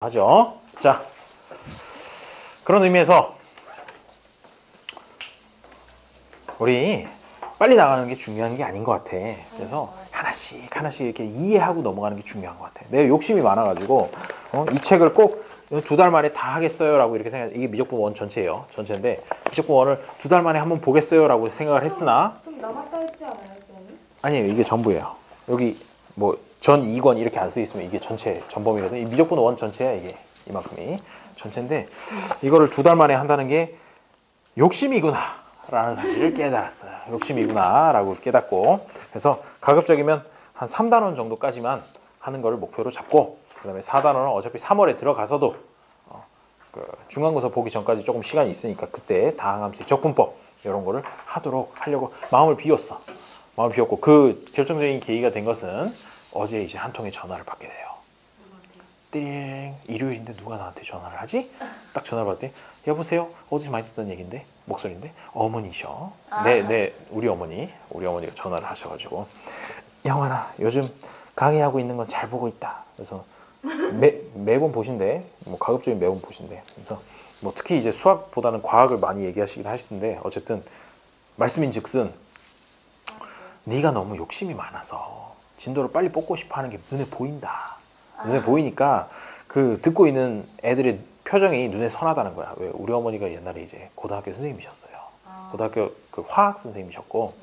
하죠. 자, 그런 의미에서 우리 빨리 나가는 게 중요한 게 아닌 것 같아. 그래서 하나씩 하나씩 이렇게 이해하고 넘어가는 게 중요한 것 같아. 내가 욕심이 많아가지고 이 책을 꼭 2달 만에 다 하겠어요라고 이렇게 생각. 이게 미적분 원 전체예요. 전체인데 미적분 원을 2달 만에 한번 보겠어요라고 생각을 했으나 좀 남았다 했지 않아요, 쌤이? 아니에요. 이게 전부예요. 여기 뭐 전 2권 이렇게 안 써 있으면 이게 전체 전범이라서 이 미적분 원 전체야 이게 이만큼이 전체인데 이거를 2달 만에 한다는 게 욕심이구나 라는 사실을 깨달았어요. 욕심이구나 라고 깨닫고 그래서 가급적이면 한 3단원 정도까지만 하는 거를 목표로 잡고 그 다음에 4단원은 어차피 3월에 들어가서도 그 중간고사 보기 전까지 조금 시간이 있으니까 그때 다항함수 적분법 이런 거를 하려고 마음을 비웠어. 마음을 비웠고 그 결정적인 계기가 된 것은 어제 이제 한 통의 전화를 받게 돼요. 띵, 일요일인데 누가 나한테 전화를 하지? 딱 전화를 받더니 여보세요? 어디서 많이 듣던 얘긴데 목소리인데 어머니셔. 네, 우리 어머니가 전화를 하셔가지고 영환아 요즘 강의하고 있는 건 잘 보고 있다. 그래서 매번 보신대. 뭐 가급적이면 매번 보신대. 그래서 뭐 특히 이제 수학보다는 과학을 많이 얘기하시긴 하시던데 어쨌든 말씀인즉슨 네가 너무 욕심이 많아서 진도를 빨리 뽑고 싶어하는 게 눈에 보인다. 눈에 보이니까 그 듣고 있는 애들의 표정이 눈에 선하다는 거야. 왜 우리 어머니가 옛날에 이제 고등학교 선생님이셨어요. 고등학교 그 화학 선생님이셨고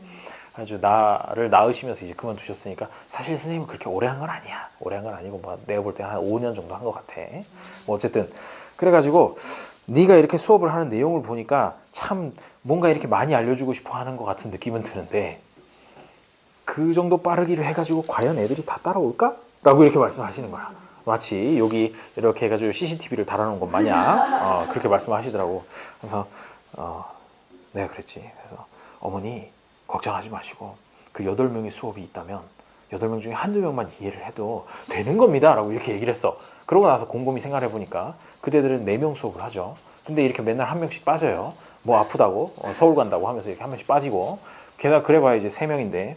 아주 나를 낳으시면서 이제 그만두셨으니까 사실 선생님은 그렇게 오래 한 건 아니야. 오래 한 건 아니고 뭐 내가 볼 때 한 5년 정도 한 것 같아. 뭐 어쨌든 그래가지고 네가 이렇게 수업을 하는 내용을 보니까 참 뭔가 이렇게 많이 알려주고 싶어 하는 것 같은 느낌은 드는데 그 정도 빠르기를 해가지고 과연 애들이 다 따라올까? 라고 이렇게 말씀하시는 거야. 마치 여기 이렇게 해가지고 CCTV를 달아놓은 것 마냥 그렇게 말씀하시더라고. 그래서 내가 그랬지. 그래서 어머니 걱정하지 마시고 그 8명의 수업이 있다면 8명 중에 한두 명만 이해를 해도 되는 겁니다 라고 이렇게 얘기를 했어. 그러고 나서 곰곰이 생각해 보니까 그대들은 4명 수업을 하죠. 근데 이렇게 맨날 한 명씩 빠져요. 뭐 아프다고 서울 간다고 하면서 이렇게 한 명씩 빠지고 게다가 그래봐야 이제 3명인데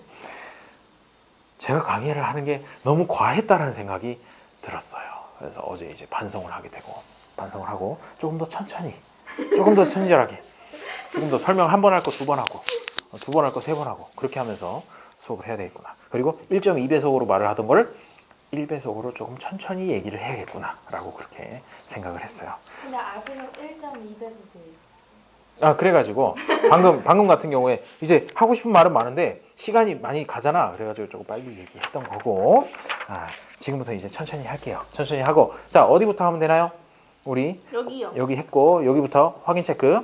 제가 강의를 하는 게 너무 과했다라는 생각이 들었어요. 그래서 어제 이제 반성을 하고 조금 더 천천히, 조금 더 친절하게, 조금 더 설명 한 번 할 거 2번 하고, 2번 할 거 3번 하고 그렇게 하면서 수업을 해야 되겠구나. 그리고 1.2배속으로 말을 하던 걸 1배속으로 조금 천천히 얘기를 해야겠구나라고 그렇게 생각을 했어요. 근데 아직은 1.2배속이에요. 그래가지고 방금 같은 경우에 이제 하고 싶은 말은 많은데 시간이 많이 가잖아. 그래가지고 조금 빨리 얘기했던 거고 지금부터 이제 천천히 할게요. 천천히 하고 자 어디부터 하면 되나요? 우리 여기요. 여기 했고 여기부터 확인 체크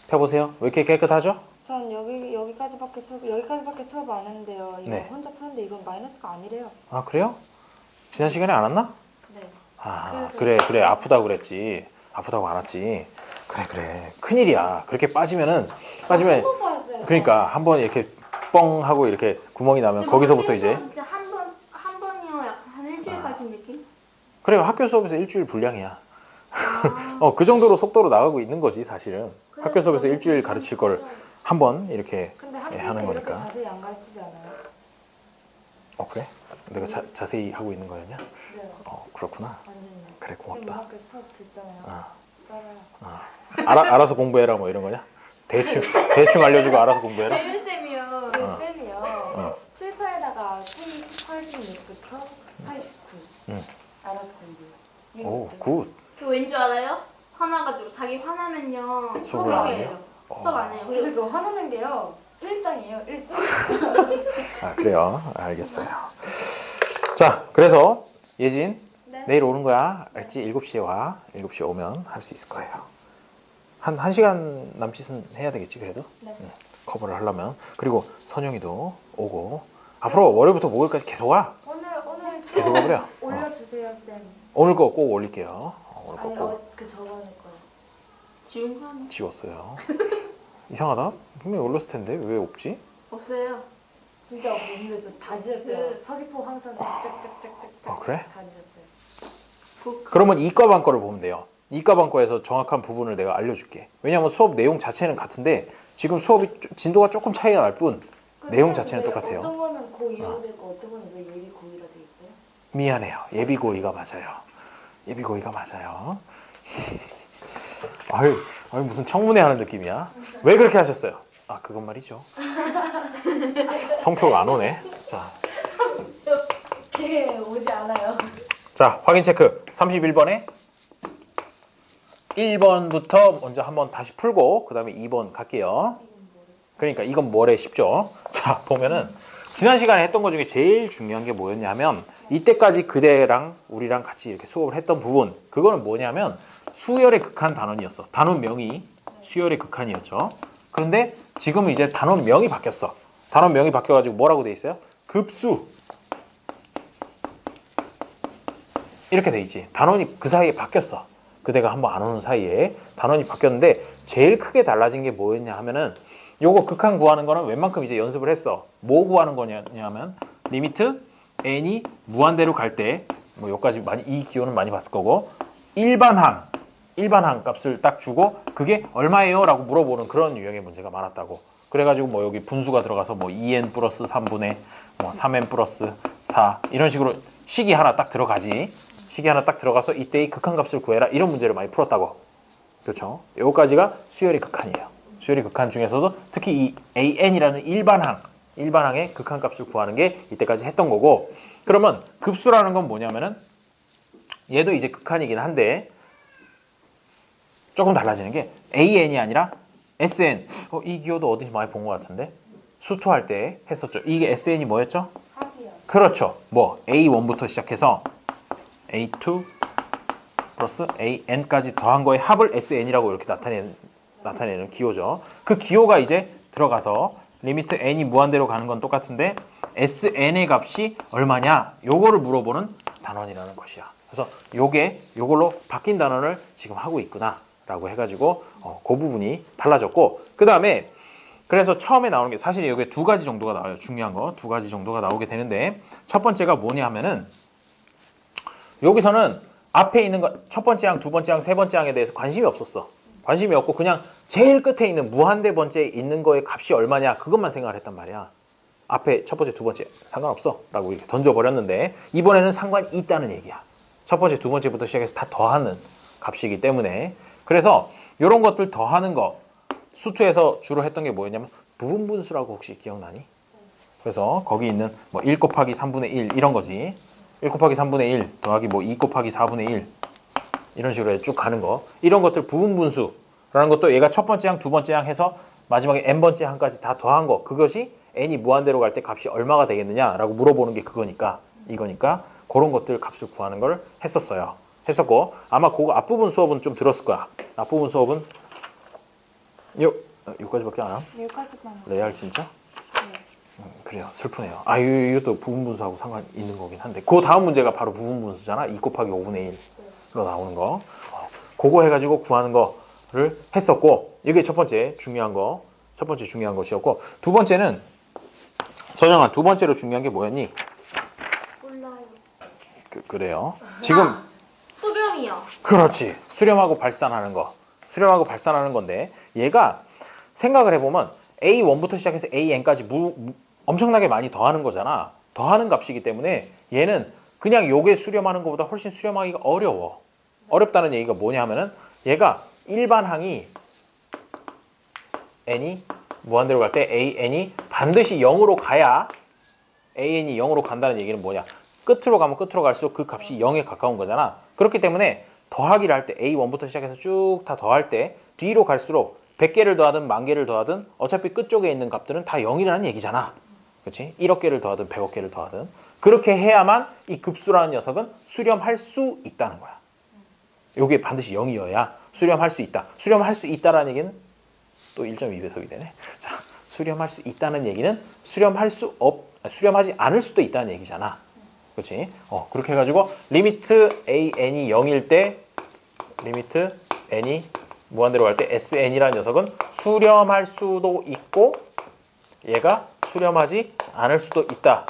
펴보세요. 왜 이렇게 깨끗하죠? 전 여기까지밖에 수업 안 했는데요. 이거 네. 혼자 푸는데 이건 마이너스가 아니래요. 그래요? 지난 시간에 안 왔나? 네. 그래 아프다고 그랬지. 아프다고 안 왔지. 그래 큰일이야. 그렇게 빠지면 한번 봐야지. 그러니까 한번 이렇게 뻥 하고 이렇게 구멍이 나면 거기서부터 이제 진짜 한 번이요. 한 일주일까지 느낌? 그래요. 학교 수업에서 일주일 분량이야. 그 정도로 속도로 나가고 있는 거지 사실은. 학교 수업에서 일주일 가르칠 거를 한 번 이렇게 근데 하는 학교에서 이렇게 거니까. 자세히 안 가르치지 않아요? 그래? 내가 자세히 하고 있는 거였냐? 네. 그렇구나. 완전히. 그래 쌤 고맙다. 학교 수업 듣잖아요. 짧아요. 알아서 공부해라 뭐 이런 거냐? 대충 알려주고 알아서 공부해라. 쌤이요. 쌤이요. 7, 8에다가 페이지 86부터 89. 알아서 공부해요. 오 굿. 그 왠지 알아요? 화나가지고 자기 화나면요. 수업을 안 해요. 해요? 수업 안 해요. 그리고 그리고 화나는 게요. 일상이에요. 일상. 그래요. 알겠어요. 자 그래서 예진 네. 내일 오는 거야. 알지? 7시에 와. 7시에 오면 할 수 있을 거예요. 한 1시간 남짓은 해야 되겠지 그래도. 네. 커버를 하려면. 그리고 선영이도 오고 앞으로 월요일부터 목요일까지 계속 와. 오늘 계속 와버려. 올려주세요, 쌤. 오늘 거 꼭 올릴게요. 오늘 거 아니, 꼭 그 저번에 거요. 지금 화나. 지웠어요. 이상하다. 분명히 올렸을 텐데 왜 없지? 없어요. 진짜 오늘 저다 지었어요. 서귀포 항상 짝짝짝짝짝. 그래? 다 지었어요. 그러면 이과반 거를 보면 돼요. 이과반 거에서 정확한 부분을 내가 알려줄게. 왜냐하면 수업 내용 자체는 같은데 지금 수업이 진도가 조금 차이가 날 뿐 내용 자체는 똑같아요. 어떤 거는 고2로 되고 어떤 거는 왜 예비 고2로 돼 있어요? 미안해요. 예비고의가 맞아요. 예비고의가 맞아요. 아유, 무슨 청문회 하는 느낌이야. 왜 그렇게 하셨어요? 아, 그건 말이죠. 성표가 안 오네. 자, 그게 오지 않아요. 자, 확인 체크. 31번에 1번부터 먼저 한번 다시 풀고 그 다음에 2번 갈게요. 그러니까 이건 뭐래 쉽죠. 자, 보면은 지난 시간에 했던 것 중에 제일 중요한 게 뭐였냐면 이때까지 그대랑 우리랑 같이 이렇게 수업을 했던 부분, 그거는 뭐냐면 수열의 극한 단원이었어. 단원명이 수열의 극한이었죠. 그런데 지금은 이제 단원명이 바뀌었어. 단원명이 바뀌어가지고 뭐라고 돼 있어요? 급수. 이렇게 돼 있지. 단원이 그 사이에 바뀌었어. 그대가 한번 안 오는 사이에 단원이 바뀌었는데 제일 크게 달라진 게 뭐였냐 하면은 요거 극한 구하는 거는 웬만큼 이제 연습을 했어. 뭐 구하는 거냐면 리미트 n이 무한대로 갈 때 뭐 여기까지 많이 이 기호는 많이 봤을 거고 일반항 값을 딱 주고 그게 얼마예요? 라고 물어보는 그런 유형의 문제가 많았다고. 그래가지고 뭐 여기 분수가 들어가서 뭐 2n 플러스 3분의 뭐 3n 플러스 4 이런 식으로 식이 하나 딱 들어가지. 식이 하나 딱 들어가서 이때의 극한값을 구해라 이런 문제를 많이 풀었다고. 그렇죠? 여기까지가 수열의 극한이에요. 수열의 극한 중에서도 특히 이 AN이라는 일반항의 극한값을 구하는 게 이때까지 했던 거고. 그러면 급수라는 건 뭐냐면은 얘도 이제 극한이긴 한데 조금 달라지는 게 AN이 아니라 SN. 이 기호도 어디서 많이 본 것 같은데 수투할 때 했었죠. 이게 SN이 뭐였죠? 합이요. 그렇죠. 뭐 A1부터 시작해서 A2 플러스 AN까지 더한 거의 합을 SN이라고 이렇게 나타내는 기호죠. 그 기호가 이제 들어가서 리미트 n이 무한대로 가는 건 똑같은데 SN의 값이 얼마냐? 요거를 물어보는 단원이라는 것이야. 그래서 요걸로 바뀐 단원을 지금 하고 있구나 라고 해가지고 그 부분이 달라졌고, 그 다음에 그래서 처음에 나오는 게 사실 여기 두 가지 정도가 나와요. 중요한 거 두 가지 정도가 나오게 되는데 첫 번째가 뭐냐 하면은 여기서는 앞에 있는 거 첫 번째 항, 두 번째 항, 세 번째 항에 대해서 관심이 없었어. 관심이 없고 그냥 제일 끝에 있는 무한대 번째에 있는 거의 값이 얼마냐 그것만 생각을 했단 말이야. 앞에 첫 번째, 두 번째 상관없어 라고 이렇게 던져버렸는데 이번에는 상관이 있다는 얘기야. 첫 번째, 두 번째부터 시작해서 다 더하는 값이기 때문에. 그래서 이런 것들 더하는 거 수투에서 주로 했던 게 뭐였냐면 부분분수라고 혹시 기억나니? 그래서 거기 있는 뭐 1 곱하기 3분의 1 이런 거지. 1 곱하기 3분의 1 더하기 뭐 2 곱하기 4분의 1 이런 식으로 쭉 가는 거. 이런 것들 부분분수라는 것도 얘가 첫 번째 항, 두 번째 항 해서 마지막에 n번째 항까지 다 더한 거. 그것이 n이 무한대로 갈 때 값이 얼마가 되겠느냐라고 물어보는 게 그거니까 이거니까 그런 것들 값을 구하는 걸 했었고 아마 그거 앞부분 수업은 좀 들었을 거야. 앞부분 수업은 여기까지밖에 안 함? 여기까지만. 레알 진짜? 그래요. 슬프네요. 이것도 부분분수하고 상관 있는 거긴 한데 그 다음 문제가 바로 부분분수잖아. 2 곱하기 5분의 1로 나오는 거. 그거 해가지고 구하는 거를 했었고 이게 첫 번째 중요한 것이었고 두 번째는 서정아 두 번째로 중요한 게 뭐였니? 몰라요. 그래요. 지금 수렴이요. 그렇지. 수렴하고 발산하는 거. 수렴하고 발산하는 건데 얘가 생각을 해보면 A1부터 시작해서 AN까지 엄청나게 많이 더하는 거잖아. 더하는 값이기 때문에 얘는 그냥 요게 수렴하는 것보다 훨씬 수렴하기가 어려워. 어렵다는 얘기가 뭐냐 하면은 얘가 일반항이 n이 무한대로 갈 때 AN이 반드시 0으로 가야 AN이 0으로 간다는 얘기는 뭐냐. 끝으로 가면 끝으로 갈수록 그 값이 0에 가까운 거잖아. 그렇기 때문에 더하기를 할 때 A1부터 시작해서 쭉 다 더할 때 뒤로 갈수록 100개를 더하든 10,000개를 더하든 어차피 끝쪽에 있는 값들은 다 0이라는 얘기잖아. 그렇지? 1억 개를 더하든 100억 개를 더하든 그렇게 해야만 이 급수라는 녀석은 수렴할 수 있다는 거야. 이게 반드시 0이어야 수렴할 수 있다. 수렴할 수 있다라는 얘기는 또 1.2배속이 되네. 자, 수렴할 수 있다는 얘기는 수렴하지 않을 수도 있다는 얘기잖아. 그렇지? 그렇게 해가지고 리미트 AN이 0일 때 리미트 N이 무한대로 갈 때 SN이라는 녀석은 수렴할 수도 있고 얘가 수렴하지 않을 수도 있다.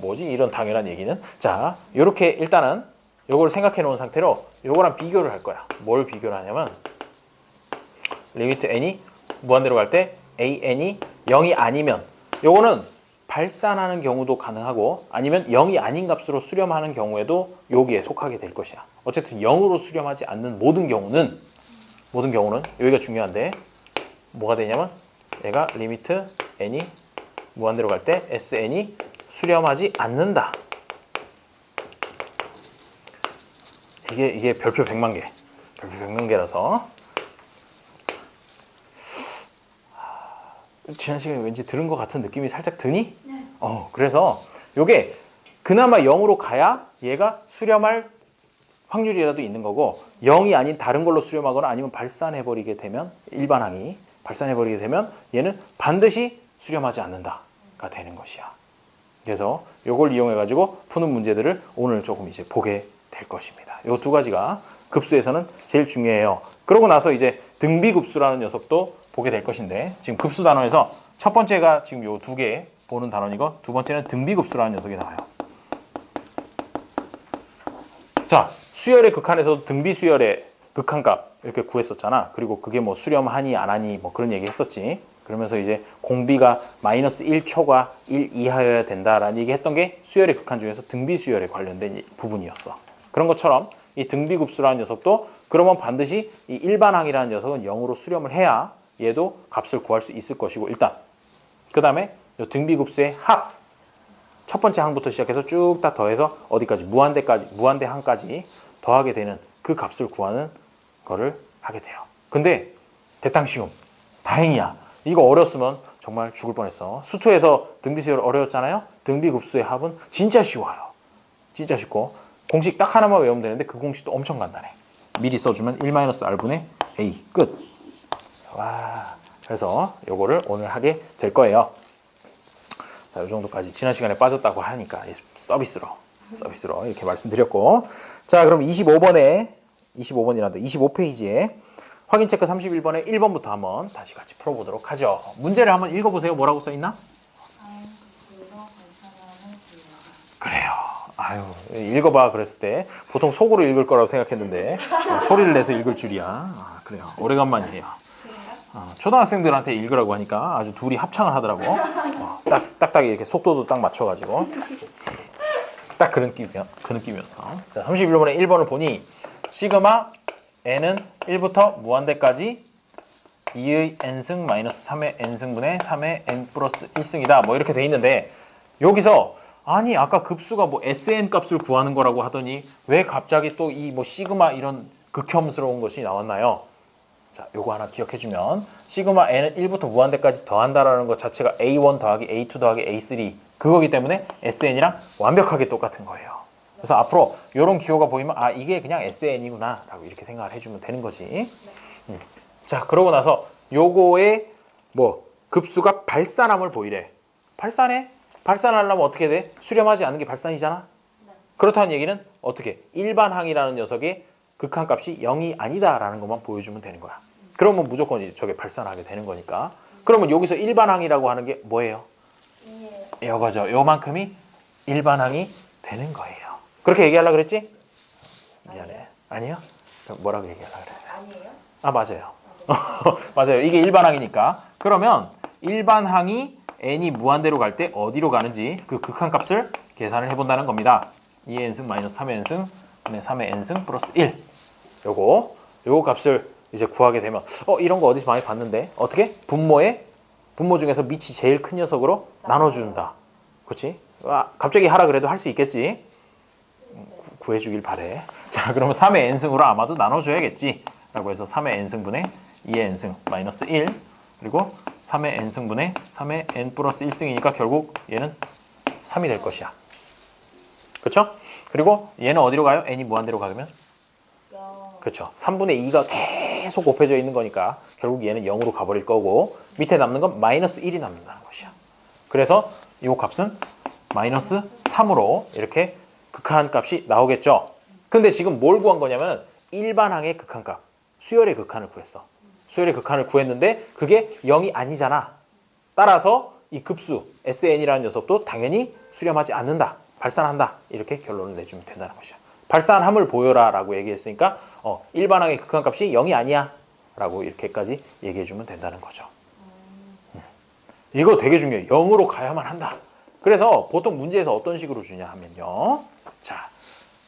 뭐지 이런 당연한 얘기는. 자, 이렇게 일단은 요걸 생각해 놓은 상태로 요거랑 비교를 할 거야. 뭘 비교를 하냐면 리미트 n이 무한대로 갈 때 AN이 0이 아니면 요거는 발산하는 경우도 가능하고 아니면 0이 아닌 값으로 수렴하는 경우에도 여기에 속하게 될 것이야. 어쨌든 0으로 수렴하지 않는 모든 경우는 여기가 중요한데 뭐가 되냐면 얘가 리미트 n이 무한대로 갈 때 sn이 수렴하지 않는다. 이게 별표 100만 개. 별표 100만 개라서 지난 시간에 왠지 들은 것 같은 느낌이 살짝 드니? 네. 그래서 요게 그나마 0으로 가야 얘가 수렴할 확률이라도 있는 거고 0이 아닌 다른 걸로 수렴하거나 아니면 발산해버리게 되면 일반항이 발산해버리게 되면 얘는 반드시 수렴하지 않는다가 되는 것이야. 그래서 요걸 이용해 가지고 푸는 문제들을 오늘 조금 이제 보게 될 것입니다. 요 두 가지가 급수에서는 제일 중요해요. 그러고 나서 이제 등비급수라는 녀석도 보게 될 것인데 지금 급수 단어에서 첫 번째가 지금 요 두 개 보는 단어이고 두 번째는 등비급수라는 녀석이 나와요. 자, 수열의 극한에서도 등비수열의 극한값 이렇게 구했었잖아. 그리고 그게 뭐 수렴하니 안 하니 뭐 그런 얘기 했었지. 그러면서 이제 공비가 마이너스 1초가 1 이하여야 된다라는 얘기 했던 게 수열의 극한 중에서 등비수열에 관련된 부분이었어. 그런 것처럼 이 등비급수라는 녀석도 그러면 반드시 이 일반항이라는 녀석은 0으로 수렴을 해야 얘도 값을 구할 수 있을 것이고 일단 그 다음에 등비급수의 합 첫 번째 항부터 시작해서 쭉 다 더해서 어디까지 무한대 항까지 더하게 되는 그 값을 구하는 거를 하게 돼요. 근데 대탕시움 다행이야. 이거 어렸으면 정말 죽을 뻔했어. 수초에서 등비수열 어려웠잖아요. 등비급수의 합은 진짜 쉬워요. 진짜 쉽고 공식 딱 하나만 외우면 되는데 그 공식도 엄청 간단해. 미리 써주면 1-r분의 a 끝. 와, 그래서 요거를 오늘 하게 될 거예요. 자, 요 정도까지 지난 시간에 빠졌다고 하니까 서비스로 이렇게 말씀드렸고, 자, 그럼 25번이란다. 25페이지에 확인 체크 31번에 1번부터 한번 다시 같이 풀어보도록 하죠. 문제를 한번 읽어보세요. 뭐라고 써있나? 그래요. 아유, 읽어봐 그랬을 때 보통 속으로 읽을 거라고 생각했는데 소리를 내서 읽을 줄이야. 아, 그래요. 오래간만이에요. 초등학생들한테 읽으라고 하니까 아주 둘이 합창을 하더라고. 딱딱 이렇게 속도도 딱 맞춰가지고 딱 그 느낌이었어. 자, 31번에 1번을 보니 시그마 n은 1부터 무한대까지 2의 n승 마이너스 3의 n승분의 3의 n 플러스 1승이다. 뭐 이렇게 돼 있는데 여기서 아니 아까 급수가 뭐 SN 값을 구하는 거라고 하더니 왜 갑자기 또 이 뭐 시그마 이런 극혐스러운 것이 나왔나요? 자, 요거 하나 기억해주면 시그마 n은 1부터 무한대까지 더한다라는 것 자체가 A1 더하기 A2 더하기 A3 그거기 때문에 SN이랑 완벽하게 똑같은 거예요. 그래서 앞으로 이런 기호가 보이면 아 이게 그냥 SN이구나 라고 이렇게 생각을 해주면 되는 거지. 자, 그러고 나서 요거의 뭐 급수가 발산함을 보이래. 발산해? 발산하려면 어떻게 돼? 수렴하지 않는 게 발산이잖아. 그렇다는 얘기는 어떻게? 일반항이라는 녀석의 극한값이 0이 아니다라는 것만 보여주면 되는 거야. 그러면 무조건 이제 저게 발산하게 되는 거니까. 그러면 여기서 일반항이라고 하는 게 뭐예요? 이거죠. 요만큼이 일반항이 되는 거예요. 그렇게 얘기하려고 그랬지? 미안해. 아니요? 그럼 뭐라고 얘기하려고 그랬어요? 아니에요? 아, 맞아요. 맞아요. 이게 일반항이니까. 그러면 일반항이 n이 무한대로 갈 때 어디로 가는지 그 극한값을 계산을 해본다는 겁니다. 2의 n승 마이너스 3의 n승 3의 n승 플러스 1 요거 값을 이제 구하게 되면 이런 거 어디서 많이 봤는데 어떻게? 분모 중에서 밑이 제일 큰 녀석으로 나눠준다. 그렇지? 갑자기 하라 그래도 할 수 있겠지? 구해주길 바래. 자, 그러면 3의 n승으로 아마도 나눠줘야겠지 라고 해서 3의 n승분의 2의 n승 마이너스 1 그리고 3의 n승분의 3의 n 플러스 1승이니까 결국 얘는 3이 될 것이야. 그렇죠? 그리고 얘는 어디로 가요? n이 무한대로 가면? 그렇죠. 3분의 2가 계속 곱해져 있는 거니까 결국 얘는 0으로 가버릴 거고 밑에 남는 건 마이너스 1이 남는다는 것이야. 그래서 이 값은 마이너스 3으로 이렇게 극한값이 나오겠죠. 근데 지금 뭘 구한 거냐면 일반항의 극한값, 수열의 극한을 구했어. 수열의 극한을 구했는데 그게 0이 아니잖아. 따라서 이 급수 SN이라는 녀석도 당연히 수렴하지 않는다. 발산한다. 이렇게 결론을 내주면 된다는 것이야. 발산함을 보여라 라고 얘기했으니까 일반항의 극한값이 0이 아니야 라고 이렇게까지 얘기해주면 된다는 거죠. 이거 되게 중요해. 0으로 가야만 한다. 그래서 보통 문제에서 어떤 식으로 주냐 하면요. 자,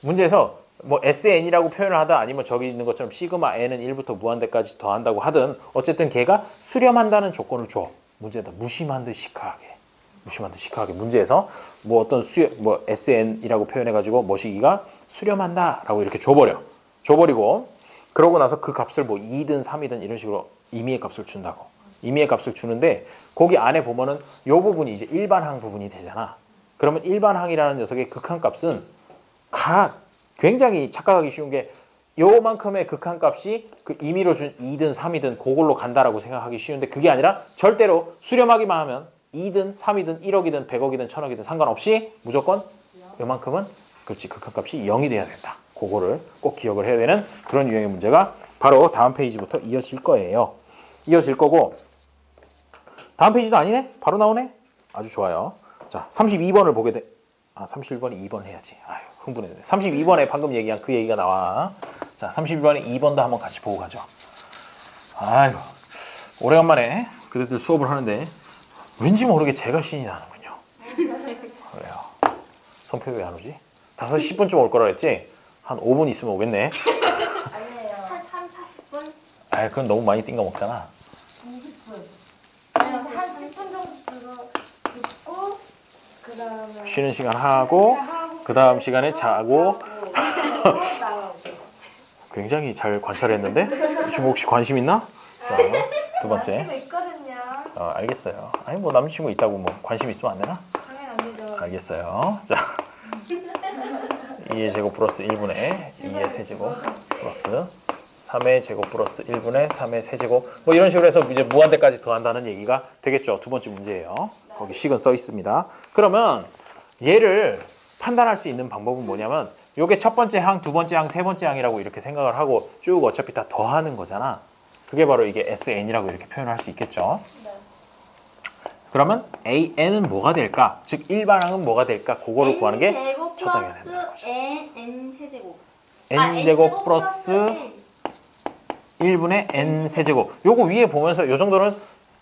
문제에서 뭐 SN이라고 표현을 하든 아니면 저기 있는 것처럼 시그마 n은 1부터 무한대까지 더한다고 하든 어쨌든 걔가 수렴한다는 조건을 줘. 문제에다 무심한 듯 시크하게 문제에서 뭐 어떤 뭐 SN이라고 표현해가지고 뭐시기가 수렴한다라고 이렇게 줘버리고 그러고 나서 그 값을 뭐 2든 3이든 이런 식으로 임의의 값을 준다고. 임의의 값을 주는데 거기 안에 보면은 요 부분이 이제 일반항 부분이 되잖아. 그러면 일반항이라는 녀석의 극한값은 굉장히 착각하기 쉬운 게 요만큼의 극한값이 그 임의로 준 2든 3이든 그걸로 간다라고 생각하기 쉬운데 그게 아니라 절대로 수렴하기만 하면 2든 3이든 1억이든 100억이든 1000억이든 상관없이 무조건 요만큼은 그렇지 극한값이 0이 돼야 된다. 그거를 꼭 기억을 해야 되는 그런 유형의 문제가 바로 다음 페이지부터 이어질 거예요. 이어질 거고 다음 페이지도 아니네? 바로 나오네? 아주 좋아요. 자, 32번을 보게 돼. 31번이 2번 해야지. 아유, 흥분했네. 32번에 방금 얘기한 그 얘기가 나와. 자, 32번에 2번도 한번 같이 보고 가죠. 아유, 오래간만에 그대들 수업을 하는데 왠지 모르게 제가 신이 나는군요. 그래요. 성표 왜 안 오지? 5시 10분쯤 올 거라 그랬지? 한 5분 있으면 오겠네. 아니에요. 한 3, 40분? 아, 그건 너무 많이 띵가 먹잖아. 20분. 그래서 한 10분 정도 듣고 그다음에 쉬는 시간 하고 그 다음 시간에 자고 나가고. 굉장히 잘 관찰했는데 지금 혹시 관심 있나? 자, 두 번째. 남자친구 있거든요. 알겠어요. 아니 뭐 남자친구 있다고 뭐 관심 있으면 안 되나? 당연 아니죠. 알겠어요. 자, 2의 제곱 플러스 1분의 2의 세제곱 플러스 3의 제곱 플러스 1분의 3의 세제곱 뭐 이런 식으로 해서 이제 무한대까지 더한다는 얘기가 되겠죠. 두 번째 문제예요. 거기 식은 써 있습니다. 그러면 얘를 판단할 수 있는 방법은 뭐냐면 요게 첫 번째 항, 두 번째 항, 세 번째 항이라고 이렇게 생각을 하고 쭉 어차피 다 더하는 거잖아. 그게 바로 이게 SN이라고 이렇게 표현할 수 있겠죠. 네. 그러면 AN은 뭐가 될까? 즉 일반항은 뭐가 될까? 그거를 구하는 게 제곱 첫 단계가 된다는 플러스 거죠. n 세제곱. n제곱 플러스 1분의 n 세제곱. 요거 위에 보면서 요 정도는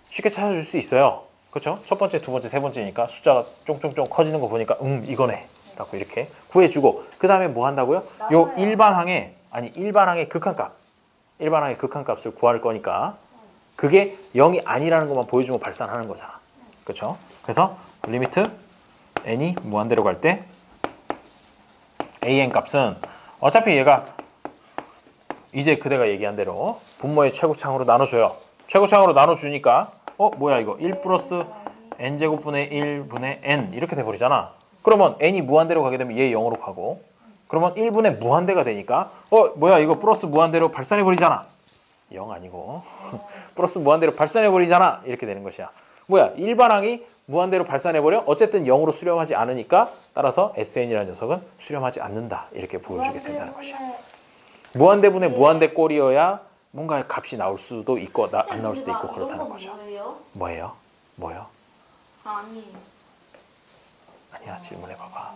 쉽게 찾아줄 수 있어요. 그렇죠? 첫 번째, 두 번째, 세 번째니까 숫자가 쫑쫑쫑 커지는 거 보니까 이거네 라고 이렇게 구해주고 그 다음에 뭐 한다고요? 요 일반항의 극한값 일반항의 극한값을 구할 거니까 그게 0이 아니라는 것만 보여주면 발산하는 거잖아. 그렇죠? 그래서 리미트 n이 무한대로 갈 때 an 값은 어차피 얘가 이제 그대가 얘기한 대로 분모의 최고차항으로 나눠줘요. 최고차항으로 나눠주니까 뭐야 이거 1 플러스 n제곱분의 1분의 n 이렇게 돼버리잖아. 그러면 n이 무한대로 가게 되면 얘 0으로 가고 그러면 1분의 무한대가 되니까 뭐야 이거 플러스 무한대로 발산해버리잖아. 0 아니고 플러스 무한대로 발산해버리잖아. 이렇게 되는 것이야. 뭐야 일반항이 무한대로 발산해버려? 어쨌든 0으로 수렴하지 않으니까 따라서 SN이라는 녀석은 수렴하지 않는다. 이렇게 보여주게 된다는 것이야. 무한대분의 무한대 꼴이어야 뭔가 값이 나올 수도 있고 안 나올 수도 있고 그렇다는 거죠. 뭐예요? 뭐예요? 아니, 아니야 질문해봐봐.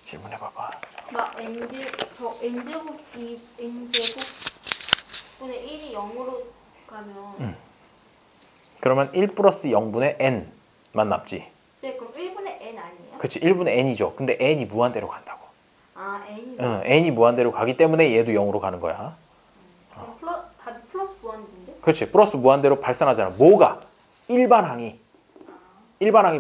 질문해봐봐. 막 n제곱 분의 1이 0으로 가면 그러면 1 플러스 0분의 n만 남지. 네, 그럼 1분의 n 아니에요? 그렇지 1분의 n이죠. 근데 n이 무한대로 간다고. 아, n이 n이 무한대로 가기 때문에 얘도 0으로 가는 거야. 그럼 답이 플러스 무한인데? 그렇지 플러스 무한대로 발산하잖아. 뭐가? 일반항이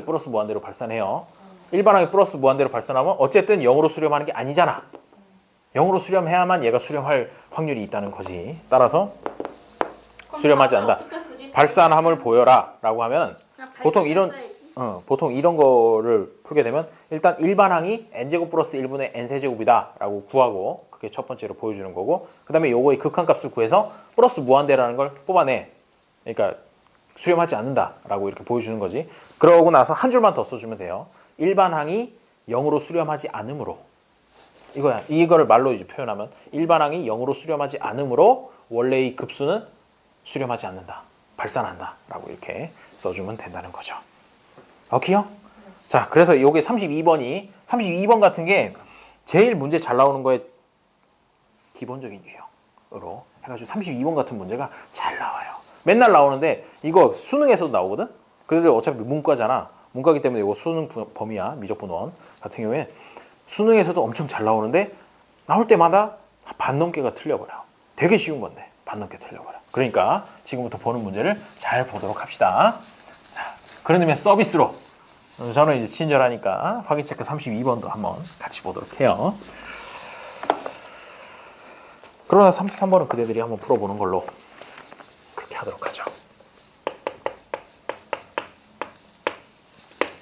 플러스 무한대로 발산해요. 일반항이 플러스 무한대로 발산하면 어쨌든 0으로 수렴하는 게 아니잖아. 0으로 수렴해야만 얘가 수렴할 확률이 있다는 거지. 따라서 수렴하지 않는다. 발산함을 보여라 라고 하면 보통 이런 거를 풀게 되면 일단 일반항이 n제곱 플러스 1분의 n세제곱이다 라고 구하고 그게 첫 번째로 보여주는 거고 그 다음에 요거의 극한값을 구해서 플러스 무한대라는 걸 뽑아내. 그러니까 수렴하지 않는다 라고 이렇게 보여주는 거지. 그러고 나서 한 줄만 더 써주면 돼요. 일반항이 0으로 수렴하지 않으므로 이거야. 이거를 말로 이제 표현하면 일반항이 0으로 수렴하지 않으므로 원래의 급수는 수렴하지 않는다. 발산한다 라고 이렇게 써주면 된다는 거죠. 오케이요? 자, 그래서 이게 32번 같은 게 제일 문제 잘 나오는 거에 기본적인 유형으로 해가지고 32번 같은 문제가 잘 나와요. 맨날 나오는데 이거 수능에서도 나오거든? 그래도 어차피 문과잖아. 문과기 때문에 이거 수능 범위야. 미적분 원 같은 경우에 수능에서도 엄청 잘 나오는데 나올 때마다 반 넘게가 틀려버려. 되게 쉬운 건데 반 넘게 틀려버려. 그러니까 지금부터 보는 문제를 잘 보도록 합시다. 자, 그런 의미에 서비스로 저는 이제 친절하니까 확인 체크 32번도 한번 같이 보도록 해요. 그러나 33번은 그대들이 한번 풀어보는 걸로 그렇게 하도록 하죠.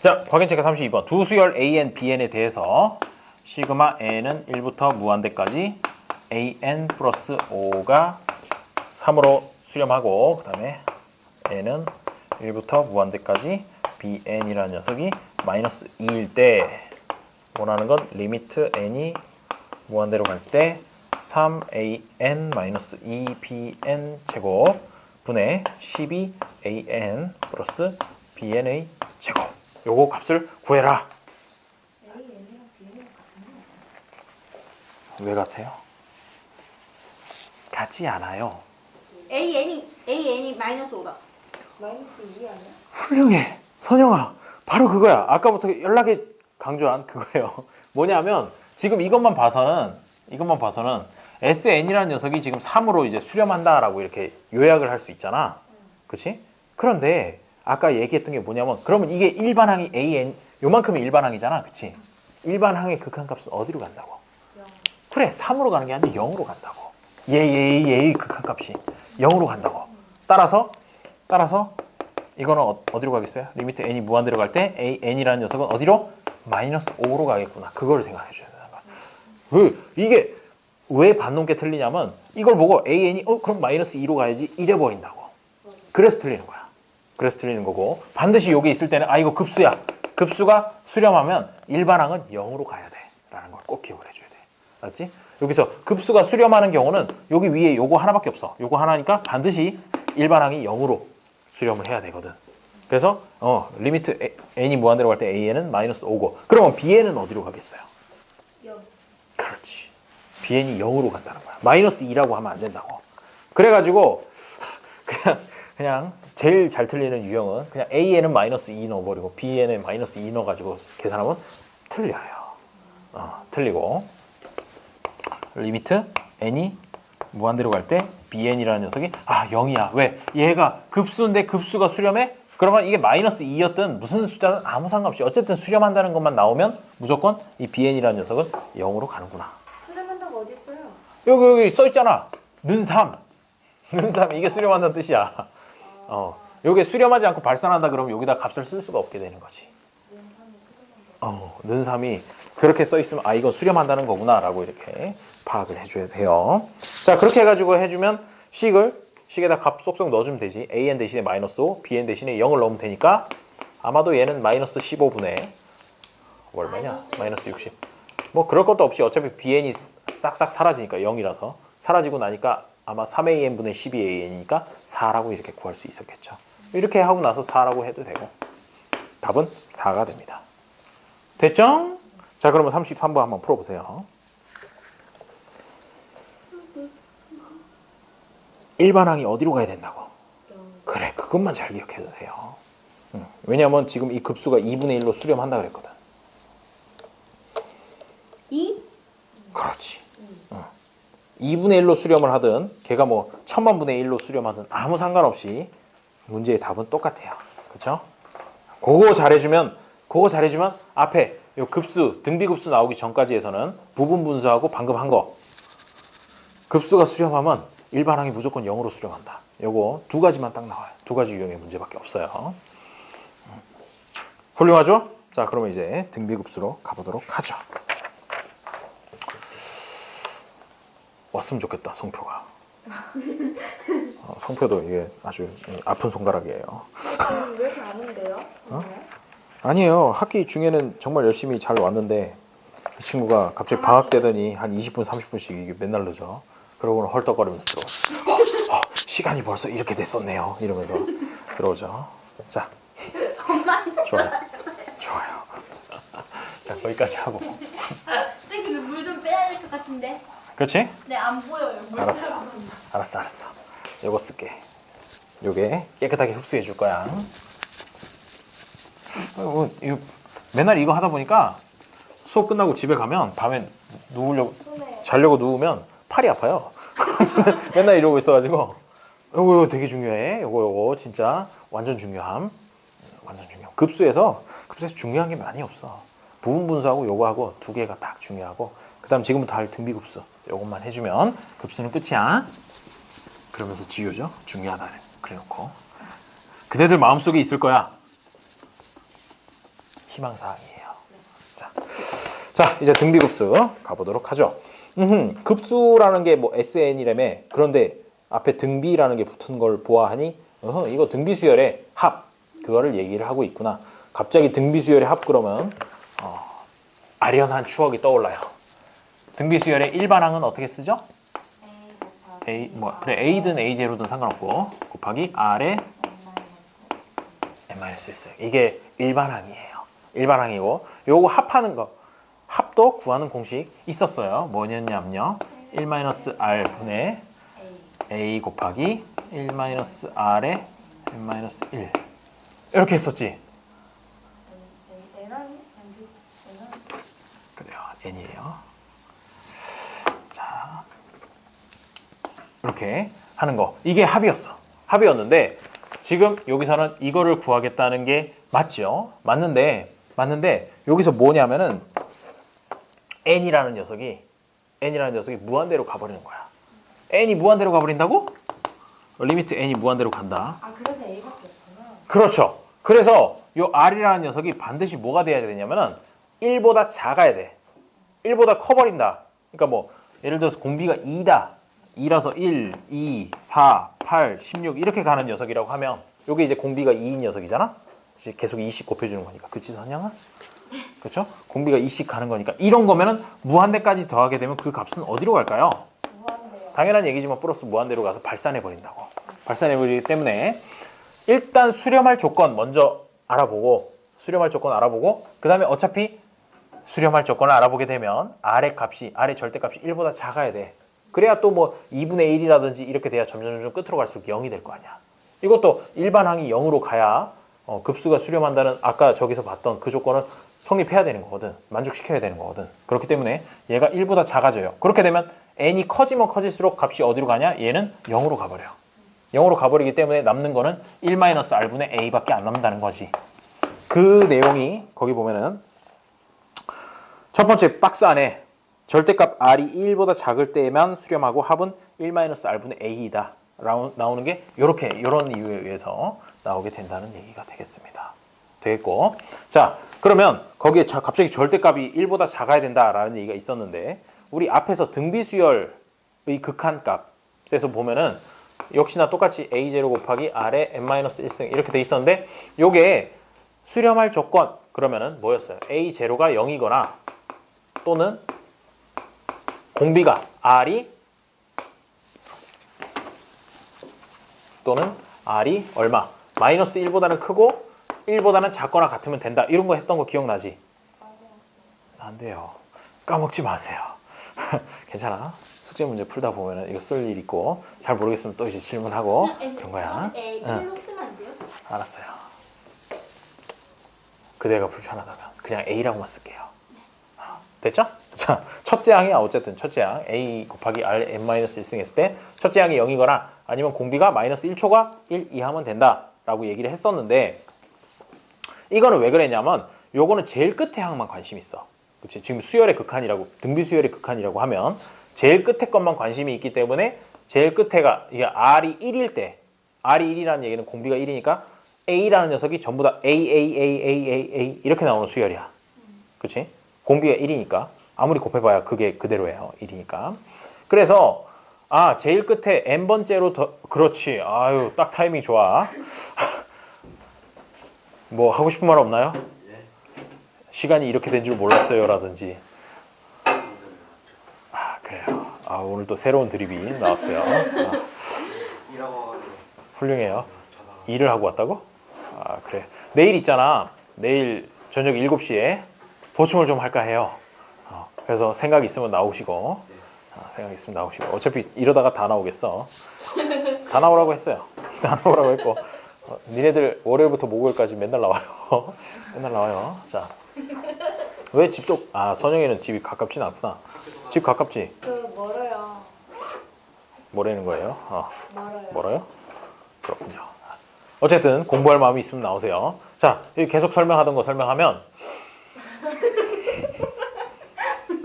자, 확인 체크 32번. 두 수열 AN, BN에 대해서 시그마 n은 1부터 무한대까지 AN 플러스 5가 3으로 수렴하고 그 다음에 n은 1부터 무한대까지 BN이라는 녀석이 마이너스 2일 때 원하는 건 리미트 n이 무한대로 갈 때 3AN 마이너스 2BN 제곱 분의 12AN 플러스 BN의 제곱. 요거 값을 구해라. 왜 같아요? 같지 않아요. AN이 마이너스 5다. 마이너스 2 아니야? 훌륭해. 선영아. 바로 그거야. 아까부터 연락에 강조한 그거예요. 뭐냐면 지금 이것만 봐서는 SN이라는 녀석이 지금 3으로 이제 수렴한다라고 이렇게 요약을 할 수 있잖아. 그렇지? 그런데 아까 얘기했던 게 뭐냐면 그러면 이게 일반항이 AN 요만큼이 일반항이잖아. 그렇지? 일반항의 극한값은 어디로 간다고? 그래, 3으로 가는 게 아니라 0으로 간다고. 얘의 극한값이 0으로 간다고. 따라서 이거는 어디로 가겠어요? 리미트 n이 무한대로 갈 때 n이라는 녀석은 어디로? 마이너스 5로 가겠구나. 그거를 생각해 줘야 되는 거야. 이게 왜 반 넘게 틀리냐면 이걸 보고 an이 그럼 마이너스 2로 가야지 이래 버린다고. 그래서 틀리는 거야. 그래서 틀리는 거고 반드시 여기 있을 때는 이거 급수야. 급수가 수렴하면 일반항은 0으로 가야 돼. 라는 걸 꼭 기억을 해줘야 돼. 알았지? 여기서 급수가 수렴하는 경우는 여기 위에 요거 하나밖에 없어. 요거 하나니까 반드시 일반항이 0으로 수렴을 해야 되거든. 그래서 리미트 n이 무한대로 갈 때 an은 마이너스 5고 그러면 bn은 어디로 가겠어요? 0. 그렇지. bn이 0으로 간다는 거야. 마이너스 2라고 하면 안 된다고. 그래가지고 그냥 제일 잘 틀리는 유형은 그냥 an은 마이너스 2 넣어버리고 bn은 마이너스 2 넣어가지고 계산하면 틀려요. 틀리고 리미트 n이 무한대로 갈 때 bn이라는 녀석이 0이야. 왜? 얘가 급수인데 급수가 수렴해? 그러면 이게 마이너스 2였든 무슨 숫자든 아무 상관없이 어쨌든 수렴한다는 것만 나오면 무조건 이 bn이라는 녀석은 0으로 가는구나. 수렴한다고 어디 있어요? 여기 써있잖아. 는 3. 는 3. 이게 수렴한다는 뜻이야. 요게 수렴하지 않고 발산한다 그러면 여기다 값을 쓸 수가 없게 되는 거지. 는 3이 그렇게 써있으면 이건 수렴한다는 거구나 라고 이렇게 파악을 해줘야 돼요. 자, 그렇게 해가지고 해주면 식에다 값 쏙쏙 넣어주면 되지. an 대신에 마이너스 5, bn 대신에 0을 넣으면 되니까 아마도 얘는 마이너스 15분의 얼마냐? 마이너스 60. 뭐 그럴 것도 없이 어차피 bn이 싹싹 사라지니까 0이라서 사라지고 나니까 아마 3an분의 12an이니까 4라고 이렇게 구할 수 있었겠죠. 이렇게 하고 나서 4라고 해도 되고 답은 4가 됩니다. 됐죠? 자, 그러면 33번 한번 풀어보세요. 일반항이 어디로 가야 된다고? 그래, 그것만 잘 기억해 두세요. 왜냐면 지금 이 급수가 2분의 1로 수렴한다 그랬거든. 2? 그렇지. 2분의 1로 수렴을 하든 걔가 뭐 1000만분의 1로 수렴하든 아무 상관없이 문제의 답은 똑같아요. 그렇죠? 그거 잘해주면 앞에 요 급수, 등비급수 나오기 전까지 해서는 부분 분수하고 방금 한 거 급수가 수렴하면 일반항이 무조건 0으로 수렴한다. 요거 두 가지만 딱 나와요. 두 가지 유형의 문제밖에 없어요. 훌륭하죠? 자, 그러면 이제 등비급수로 가보도록 하죠. 왔으면 좋겠다, 성표가. 성표도 이게 아주 아픈 손가락이에요. 왜 이렇게 안 온대요? 아니에요. 학기 중에는 정말 열심히 잘 왔는데 이 친구가 갑자기 방학 되더니 한 20분, 30분씩 이게 맨날 늦어. 그러고는 헐떡거리면서 들어오죠. 시간이 벌써 이렇게 됐었네요. 이러면서 들어오죠. 자, 좋아요. 자, 거기까지 하고. 선생님 물 좀 빼야 될 것 같은데. 그렇지? 네, 안 보여요. 물 알았어. 요거 쓸게. 요게 깨끗하게 흡수해 줄 거야. 이거 맨날 이거 하다 보니까 수업 끝나고 집에 가면 밤에 손에 자려고 누우면 팔이 아파요. 맨날 이러고 있어가지고 요거 되게 중요해. 요거 진짜 완전 중요함. 완전 중요. 급수에서 중요한 게 많이 없어. 부분 분수하고 요거하고 두 개가 딱 중요하고 그다음 지금부터 할 등비급수 요것만 해주면 급수는 끝이야. 그러면서 지우죠. 중요하다 그래놓고 그대들 마음속에 있을 거야. 희망사항이에요. 자 이제 등비급수 가보도록 하죠. 급수라는 게 뭐 SN이라며 그런데 앞에 등비라는 게 붙은 걸 보아하니 이거 등비수열의 합 그거를 얘기를 하고 있구나. 갑자기 등비수열의 합 그러면 아련한 추억이 떠올라요. 등비수열의 일반항은 어떻게 쓰죠? 그래 A든 A0든 상관없고 곱하기 R에 n-1 이게 일반항이에요. 일반항이고 요거 합하는 거 합도 구하는 공식 있었어요. 뭐냐면요 1-R 분의 A 곱하기 1-R에 n-1 이렇게 했었지. 그래요. n이에요. 자 이렇게 하는 거 이게 합이었어. 합이었는데 지금 여기서는 이거를 구하겠다는 게 맞죠? 맞는데 여기서 뭐냐면은 n이라는 녀석이 무한대로 가버리는 거야. n이 무한대로 가버린다고? 리미트 n이 무한대로 간다. 아 그래서 A밖에 없구나. 그렇죠. 그래서 이 r이라는 녀석이 반드시 뭐가 돼야 되냐면은 1보다 작아야 돼. 1보다 커버린다. 그러니까 뭐 예를 들어서 공비가 2다. 2라서 1, 2, 4, 8, 16 이렇게 가는 녀석이라고 하면 이게 이제 공비가 2인 녀석이잖아. 계속 2씩 곱해주는 거니까. 그치 선영아? 그렇죠? 공비가 2씩 가는 거니까 이런 거면은 무한대까지 더하게 되면 그 값은 어디로 갈까요? 무한대요. 당연한 얘기지만 플러스 무한대로 가서 발산해 버린다고. 발산해 버리기 때문에 일단 수렴할 조건 먼저 알아보고 그 다음에 어차피 수렴할 조건을 알아보게 되면 R의 절대값이 1보다 작아야 돼. 그래야 또 뭐 2분의 1이라든지 이렇게 돼야 점점 끝으로 갈수록 0이 될 거 아니야. 이것도 일반항이 0으로 가야 급수가 수렴한다는 아까 저기서 봤던 그 조건은 성립해야 되는 거거든. 만족시켜야 되는 거거든. 그렇기 때문에 얘가 1보다 작아져요. 그렇게 되면 n이 커지면 커질수록 값이 어디로 가냐? 얘는 0으로 가버려. 0으로 가버리기 때문에 남는 거는 1-R분의 A밖에 안 남는다는 거지. 그 내용이 거기 보면은 첫 번째 박스 안에 절대값 R이 1보다 작을 때에만 수렴하고 합은 1-R분의 A이다. 나오는 게 이런 이유에 의해서 나오게 된다는 얘기가 되겠습니다. 되겠고. 자, 그러면 거기에 갑자기 절대값이 1보다 작아야 된다라는 얘기가 있었는데 우리 앞에서 등비수열의 극한값에서 보면은 역시나 똑같이 A0 곱하기 R에 n-1승 이렇게 돼 있었는데 요게 수렴할 조건 그러면은 뭐였어요? A0가 0이거나 또는 공비가 R이 또는 R이 얼마? 마이너스 1보다는 크고 1보다는 작거나 같으면 된다. 이런 거 했던 거 기억나지? 안 돼요. 까먹지 마세요. 괜찮아. 숙제 문제 풀다 보면 이거 쓸 일 있고 잘 모르겠으면 또 이제 질문하고 그런 거야. A 응. 1로 쓰면 안 돼요? 알았어요. 그대가 불편하다면 그냥 A라고만 쓸게요. 됐죠? 자, 첫째 항이야. 어쨌든 첫째 항 A 곱하기 R n-1승 했을 때 첫째 항이 0이거나 아니면 공비가 마이너스 1초가 1 이하면 된다라고 얘기를 했었는데 이거는 왜 그랬냐면 요거는 제일 끝에 항만 관심 있어. 그치? 지금 수열의 극한이라고 등비 수열의 극한이라고 하면 제일 끝에 것만 관심이 있기 때문에 제일 끝에가 이게 R이 1일 때 R이 1이라는 얘기는 공비가 1이니까 A라는 녀석이 전부 다 A 이렇게 나오는 수열이야. 그치? 공비가 1이니까 아무리 곱해봐야 그게 그대로예요. 1이니까. 그래서 제일 끝에 n번째로 더 그렇지. 아유 딱 타이밍 좋아. 뭐 하고 싶은 말 없나요? 시간이 이렇게 된 줄 몰랐어요 라든지. 그래요. 오늘 또 새로운 드립이 나왔어요. 훌륭해요. 일을 하고 왔다고? 그래. 내일 있잖아. 내일 저녁 7시에 보충을 좀 할까 해요. 그래서 생각 있으면 나오시고 어차피 이러다가 다 나오겠어. 다 나오라고 했어요. 다 나오라고 했고 니네들 월요일부터 목요일까지 맨날 나와요. 맨날 나와요. 자, 왜 집도 선영이는 집이 가깝진 않구나. 집 가깝지? 그 멀어요. 뭐라는 거예요? 멀어요. 멀어요? 그렇군요. 어쨌든 공부할 마음이 있으면 나오세요. 자, 여기 계속 설명하던 거 설명하면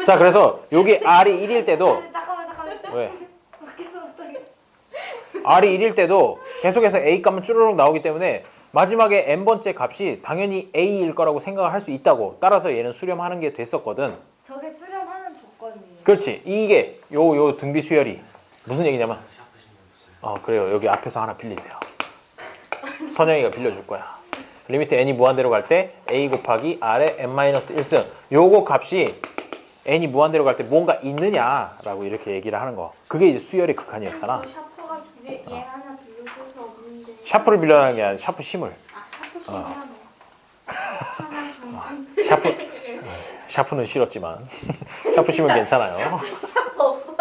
자, 그래서 여기 R이 1일 때도 잠깐만. 왜? 밖에서 못하게. R이 1일 때도 계속해서 A 값은 쭈르륵 나오기 때문에 마지막에 n번째 값이 당연히 A일 거라고 생각을 할 수 있다고. 따라서 얘는 수렴하는 게 됐었거든. 저게 수렴하는 조건이에요. 그렇지. 이게 요 등비 수열이 무슨 얘기냐면 그래요. 여기 앞에서 하나 빌리세요. 선영이가 빌려줄 거야. 리미트 n이 무한대로 갈 때 a 곱하기 r의 n-1승 요거 값이 n이 무한대로 갈 때 뭔가 있느냐라고 이렇게 얘기를 하는 거. 그게 이제 수열의 극한이었잖아. 샤프가 두개 얘 하나 빌려줘서 없는데. 샤프를 빌려라는 게 아니라 샤프 심을. 샤프 하나 샤프는 싫었지만 샤프 심은 괜찮아요. 샤프 없어요.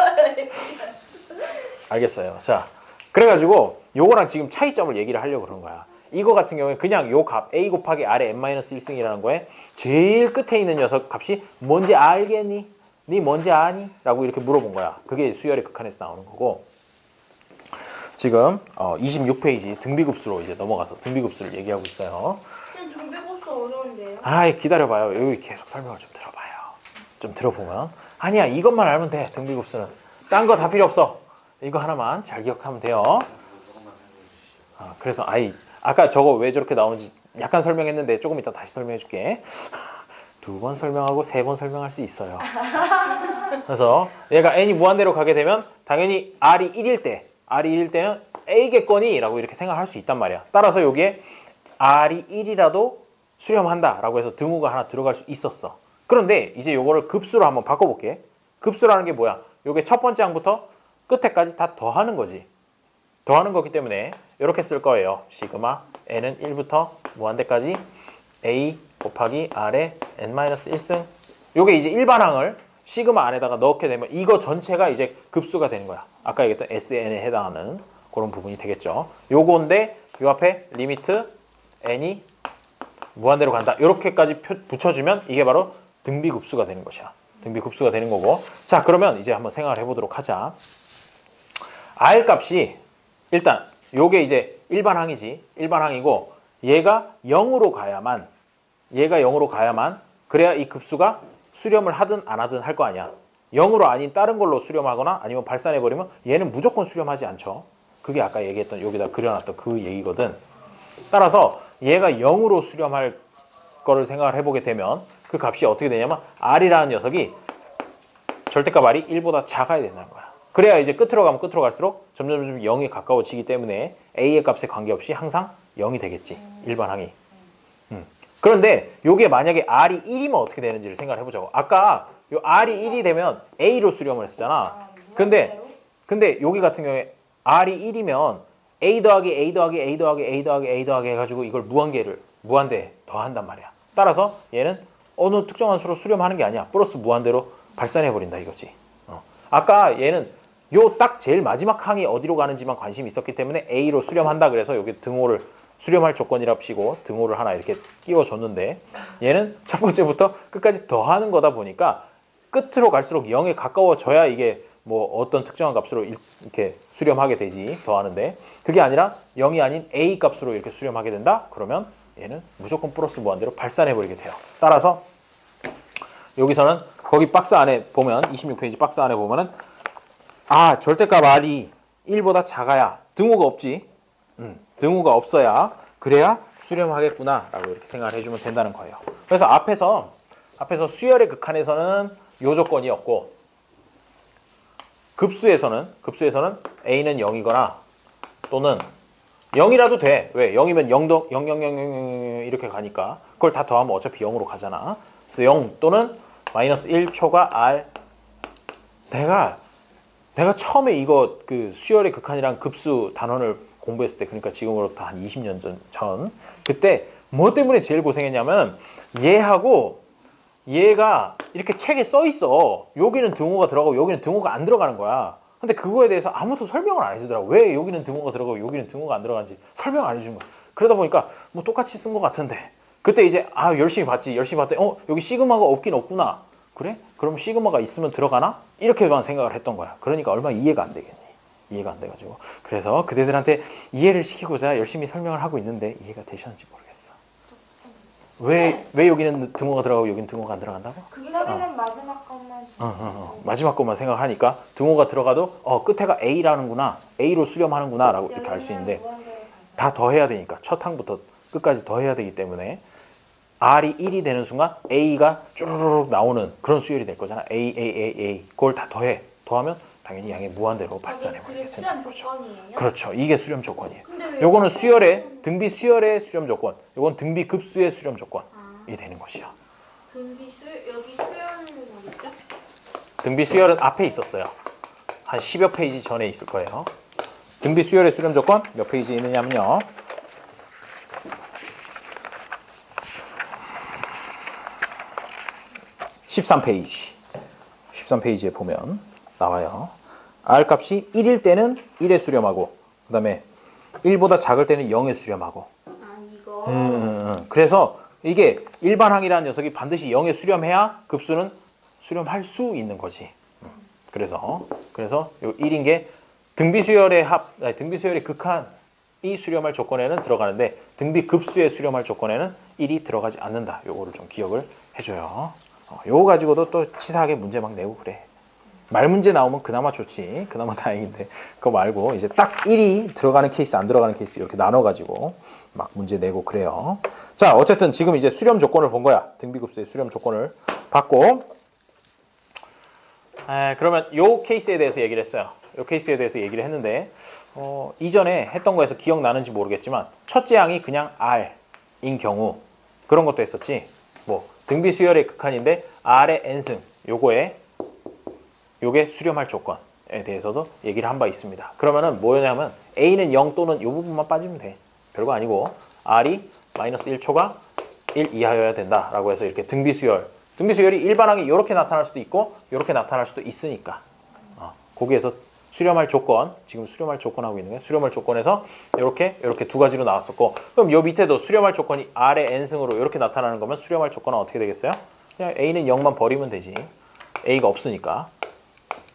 알겠어요. 자, 그래가지고 요거랑 지금 차이점을 얘기를 하려고 그러는 거야. 이거 같은 경우에 그냥 요 값 a 곱하기 r의 n-1승이라는 거에 제일 끝에 있는 녀석 값이 뭔지 알겠니? 니 뭔지 아니? 라고 이렇게 물어본 거야. 그게 수열의 극한에서 나오는 거고. 지금 26페이지 등비급수로 이제 넘어가서 등비급수를 얘기하고 있어요. 그냥 정비고수 어려운데요. 아이, 기다려봐요. 여기 계속 설명을 좀 들어봐요. 좀 들어보면 아니야, 이것만 알면 돼. 등비급수는 딴 거 다 필요 없어. 이거 하나만 잘 기억하면 돼요. 그래서 아까 저거 왜 저렇게 나오는지 약간 설명했는데 조금 이따 다시 설명해 줄게. 2번 설명하고 3번 설명할 수 있어요. 그래서 얘가 n이 무한대로 가게 되면 당연히 r이 1일 때는 a겠거니 라고 이렇게 생각할 수 있단 말이야. 따라서 여기에 r이 1이라도 수렴한다 라고 해서 등호가 하나 들어갈 수 있었어. 그런데 이제 요거를 급수로 한번 바꿔볼게. 급수라는 게 뭐야? 요게 첫 번째 항부터 끝에까지 다 더하는 거지. 더하는 거기 때문에 이렇게 쓸 거예요. 시그마 n은 1부터 무한대까지 a 곱하기 r의 n-1승. 요게 이제 일반항을 시그마 안에다가 넣게 되면 이거 전체가 이제 급수가 되는 거야. 아까 얘기했던 SN에 해당하는 그런 부분이 되겠죠. 요건데 요 앞에 리미트 n이 무한대로 간다. 이렇게까지 붙여주면 이게 바로 등비급수가 되는 것이야. 등비급수가 되는 거고. 자, 그러면 이제 한번 생각을 해보도록 하자. R 값이 일단 요게 이제 일반항이지. 일반항이고 얘가 0으로 가야만 그래야 이 급수가 수렴을 하든 안 하든 할 거 아니야. 0으로 아닌 다른 걸로 수렴하거나 아니면 발산해버리면 얘는 무조건 수렴하지 않죠. 그게 아까 얘기했던 여기다 그려놨던 그 얘기거든. 따라서 얘가 0으로 수렴할 거를 생각을 해보게 되면 그 값이 어떻게 되냐면 R이라는 녀석이 절대값 R이 1보다 작아야 된다는 거야. 그래야 이제 끝으로 가면 끝으로 갈수록 점점 0에 가까워지기 때문에 A의 값에 관계없이 항상 0이 되겠지. 일반항이. 그런데 이게 만약에 R이 1이면 어떻게 되는지를 생각을 해보자고. 아까 요 R이 1이 되면 A로 수렴을 했었잖아. 근데 여기 같은 경우에 R이 1이면 A 더하기 A 더하기 A 더하기 A 더하기 A 더하기 해가지고 이걸 무한대 더한단 말이야. 따라서 얘는 어느 특정한 수로 수렴하는 게 아니야. 플러스 무한대로 발산해버린다 이거지. 아까 얘는 요 딱 제일 마지막 항이 어디로 가는지만 관심이 있었기 때문에 A로 수렴한다 그래서 여기 등호를 수렴할 조건이랍시고 등호를 하나 이렇게 끼워줬는데 얘는 첫 번째부터 끝까지 더하는 거다 보니까 끝으로 갈수록 0에 가까워져야 이게 뭐 어떤 특정한 값으로 이렇게 수렴하게 되지. 더하는데 그게 아니라 0이 아닌 A 값으로 이렇게 수렴하게 된다? 그러면 얘는 무조건 플러스 무한대로 발산해버리게 돼요. 따라서 여기서는 거기 박스 안에 보면 26페이지 박스 안에 보면은 절대값 R이 1보다 작아야 등호가 없지. 등호가 없어야 그래야 수렴하겠구나 라고 이렇게 생각을 해주면 된다는 거예요. 그래서 앞에서 수열의 극한에서는 요 조건이었고 급수에서는 A는 0이거나 또는 0이라도 돼. 왜? 0이면 0도 0, 0, 0, 0 이렇게 가니까 그걸 다 더하면 어차피 0으로 가잖아. 그래서 0 또는 마이너스 1 초과 R. 내가 처음에 이거 그 수열의 극한이랑 급수 단원을 공부했을 때, 그러니까 지금으로부터 한 20년 전 그때 뭐 때문에 제일 고생했냐면 얘하고 얘가 이렇게 책에 써 있어. 여기는 등호가 들어가고 여기는 등호가 안 들어가는 거야. 근데 그거에 대해서 아무도 설명을 안 해주더라고. 왜 여기는 등호가 들어가고 여기는 등호가 안 들어가는지 설명 안 해주는 거야. 그러다 보니까 뭐 똑같이 쓴 것 같은데 그때 이제 열심히 봤지. 열심히 봤더니 여기 시그마가 없긴 없구나. 그래? 그럼 시그마가 있으면 들어가나? 이렇게만 생각을 했던 거야. 그러니까 얼마나 이해가 안 되겠니? 이해가 안 돼가지고. 그래서 그대들한테 이해를 시키고자 열심히 설명을 하고 있는데 이해가 되셨는지 모르겠어. 왜 여기는 등호가 들어가고 여기는 등호가 안 들어간다고? 저기는 마지막 것만. 마지막 것만 생각하니까 등호가 들어가도 끝에가 A라는구나. A로 수렴하는구나 라고 이렇게 알 수 있는데 다 더해야 되니까 첫 항부터 끝까지 더해야 되기 때문에 R이 1이 되는 순간 A가 쭈르륵 나오는 그런 수열이 될 거잖아. A. 그걸 다 더해. 더하면 당연히 양의 무한대로 발산해버리게 그게 된다는 수렴 거죠. 조건이에요? 그렇죠. 이게 수렴 조건이에요. 근데 왜 요거는 이렇게 수열의 등비 수열의 수렴 조건. 요건 등비 급수의 수렴 조건이 되는 것이요. 등비수 여기 수렴은 뭐였죠? 등비 수열은 앞에 있었어요. 한 10여 페이지 전에 있을 거예요. 등비 수열의 수렴 조건 몇 페이지에 있느냐면요. 13페이지. 13페이지에 보면 나와요. R 값이 1일 때는 1에 수렴하고 그 다음에 1보다 작을 때는 0에 수렴하고 이거. 그래서 이게 일반항이라는 녀석이 반드시 0에 수렴해야 급수는 수렴할 수 있는 거지. 그래서 요 1인 게 등비수열의 등비수열의 극한이 수렴할 조건에는 들어가는데 등비급수에 수렴할 조건에는 1이 들어가지 않는다. 요거를 좀 기억을 해줘요. 요거 가지고도 또 치사하게 문제 막 내고 그래. 말 문제 나오면 그나마 좋지. 그나마 다행인데 그거 말고 이제 딱 1이 들어가는 케이스 안 들어가는 케이스 이렇게 나눠가지고 막 문제 내고 그래요. 자 어쨌든 지금 이제 수렴 조건을 본 거야. 등비급수의 수렴 조건을 봤고 그러면 요 케이스에 대해서 얘기를 했어요. 요 케이스에 대해서 얘기를 했는데 이전에 했던 거에서 기억나는지 모르겠지만 첫째 항이 그냥 R인 경우 그런 것도 했었지. 뭐 등비수열의 극한인데 R의 n승 요게 수렴할 조건에 대해서도 얘기를 한 바 있습니다. 그러면은 뭐냐면 A는 0 또는 요 부분만 빠지면 돼. 별거 아니고 R이 마이너스 1초가 1 이하여야 된다라고 해서 이렇게 등비수열이 일반항이 이렇게 나타날 수도 있고 이렇게 나타날 수도 있으니까 거기에서 수렴할 조건, 지금 수렴할 조건 하고 있는 거예요. 수렴할 조건에서 이렇게 두 가지로 나왔었고 그럼 요 밑에도 수렴할 조건이 R의 n승으로 이렇게 나타나는 거면 수렴할 조건은 어떻게 되겠어요? 그냥 A는 0만 버리면 되지. A가 없으니까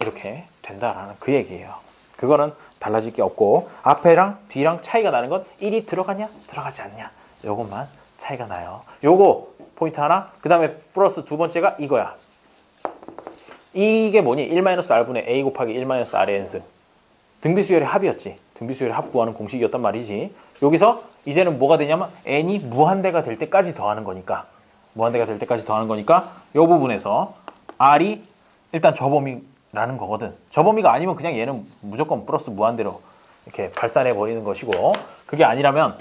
이렇게 된다라는 그 얘기예요. 그거는 달라질 게 없고 앞에랑 뒤랑 차이가 나는 건 1이 들어가냐 들어가지 않냐 요것만 차이가 나요. 요거 포인트 하나 그 다음에 플러스 두 번째가 이거야. 이게 뭐니? 1-R분의 A 곱하기 1-R의 n승. 등비수열의 합이었지. 등비수열의 합 구하는 공식이었단 말이지. 여기서 이제는 뭐가 되냐면 n이 무한대가 될 때까지 더하는 거니까 이 부분에서 R이 일단 저범위라는 거거든. 저범위가 아니면 그냥 얘는 무조건 플러스 무한대로 이렇게 발산해 버리는 것이고 그게 아니라면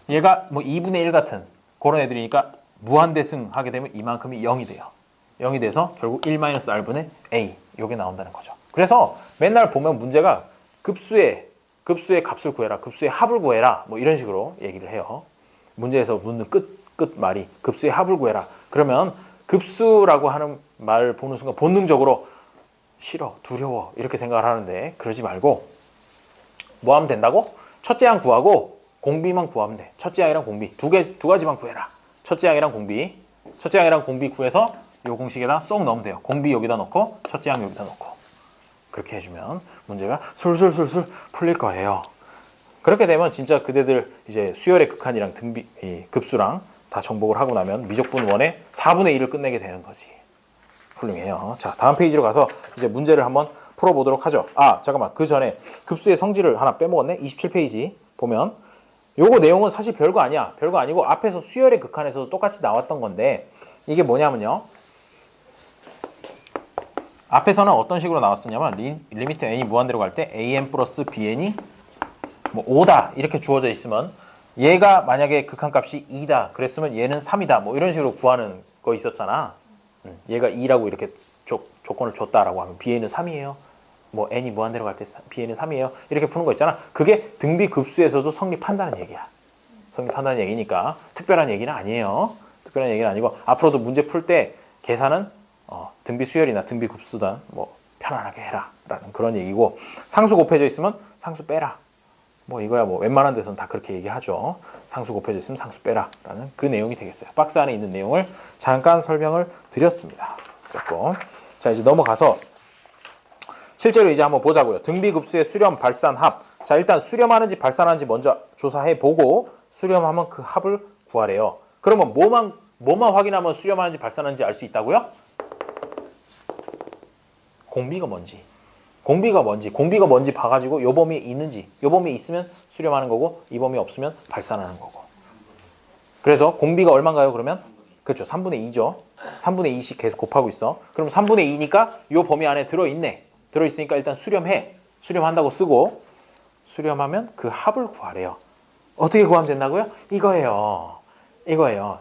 얘가 뭐 2분의 1 같은 그런 애들이니까 무한대승 하게 되면 이만큼이 0이 돼요. 0이 돼서 결국 1-R분의 A 요게 나온다는 거죠. 그래서 맨날 보면 문제가 급수의 값을 구해라, 급수의 합을 구해라 뭐 이런 식으로 얘기를 해요. 문제에서 묻는 끝 말이 급수의 합을 구해라. 그러면 급수라고 하는 말 보는 순간 본능적으로 싫어, 두려워 이렇게 생각을 하는데 그러지 말고 뭐 하면 된다고? 첫째 항 구하고 공비만 구하면 돼. 첫째 항이랑 공비 두 가지만 구해라. 첫째 항이랑 공비 구해서 이 공식에다 쏙 넣으면 돼요. 공비 여기다 넣고 첫째 항 여기다 넣고 그렇게 해주면 문제가 술술술술 풀릴 거예요. 그렇게 되면 진짜 그대들 이제 수열의 극한이랑 급수랑 다 정복을 하고 나면 미적분 1의 4분의 1을 끝내게 되는 거지. 훌륭해요. 자 다음 페이지로 가서 이제 문제를 한번 풀어보도록 하죠. 잠깐만 그 전에 급수의 성질을 하나 빼먹었네. 27페이지 보면 요거 내용은 사실 별거 아니야. 별거 아니고 앞에서 수열의 극한에서도 똑같이 나왔던 건데 이게 뭐냐면요. 앞에서는 어떤 식으로 나왔었냐면 리미트 n이 무한대로 갈 때 an 플러스 bn이 뭐 5다 이렇게 주어져 있으면 얘가 만약에 극한값이 2다 그랬으면 얘는 3이다 뭐 이런 식으로 구하는 거 있었잖아. 얘가 2라고 이렇게 조건을 줬다라고 하면 bn은 3이에요. 뭐 n이 무한대로 갈 때 bn은 3이에요. 이렇게 푸는 거 있잖아. 그게 등비급수에서도 성립한다는 얘기야. 성립한다는 얘기니까 특별한 얘기는 아니에요. 특별한 얘기는 아니고 앞으로도 문제 풀 때 계산은 등비 수열이나 등비 급수단 뭐 편안하게 해라 라는 그런 얘기고 상수 곱해져 있으면 상수 빼라 뭐 이거야 뭐 웬만한 데서는 다 그렇게 얘기하죠. 상수 곱해져 있으면 상수 빼라라는 그 내용이 되겠어요. 박스 안에 있는 내용을 잠깐 설명을 드렸습니다. 됐고, 자 이제 넘어가서 실제로 이제 한번 보자고요. 등비급수의 수렴, 발산, 합. 자 일단 수렴하는지 발산하는지 먼저 조사해 보고 수렴하면 그 합을 구하래요. 그러면 뭐만 확인하면 수렴하는지 발산하는지 알 수 있다고요? 공비가 뭔지. 공비가 뭔지 봐가지고 요 범위에 있는지, 요 범위에 있으면 수렴하는 거고 이 범위에 없으면 발산하는 거고. 그래서 공비가 얼마인가요 그러면? 그렇죠. 3분의 2죠. 3분의 2씩 계속 곱하고 있어. 그럼 3분의 2니까 요 범위 안에 들어있네. 들어있으니까 일단 수렴해. 수렴한다고 쓰고 수렴하면 그 합을 구하래요. 어떻게 구하면 된다고요? 이거예요.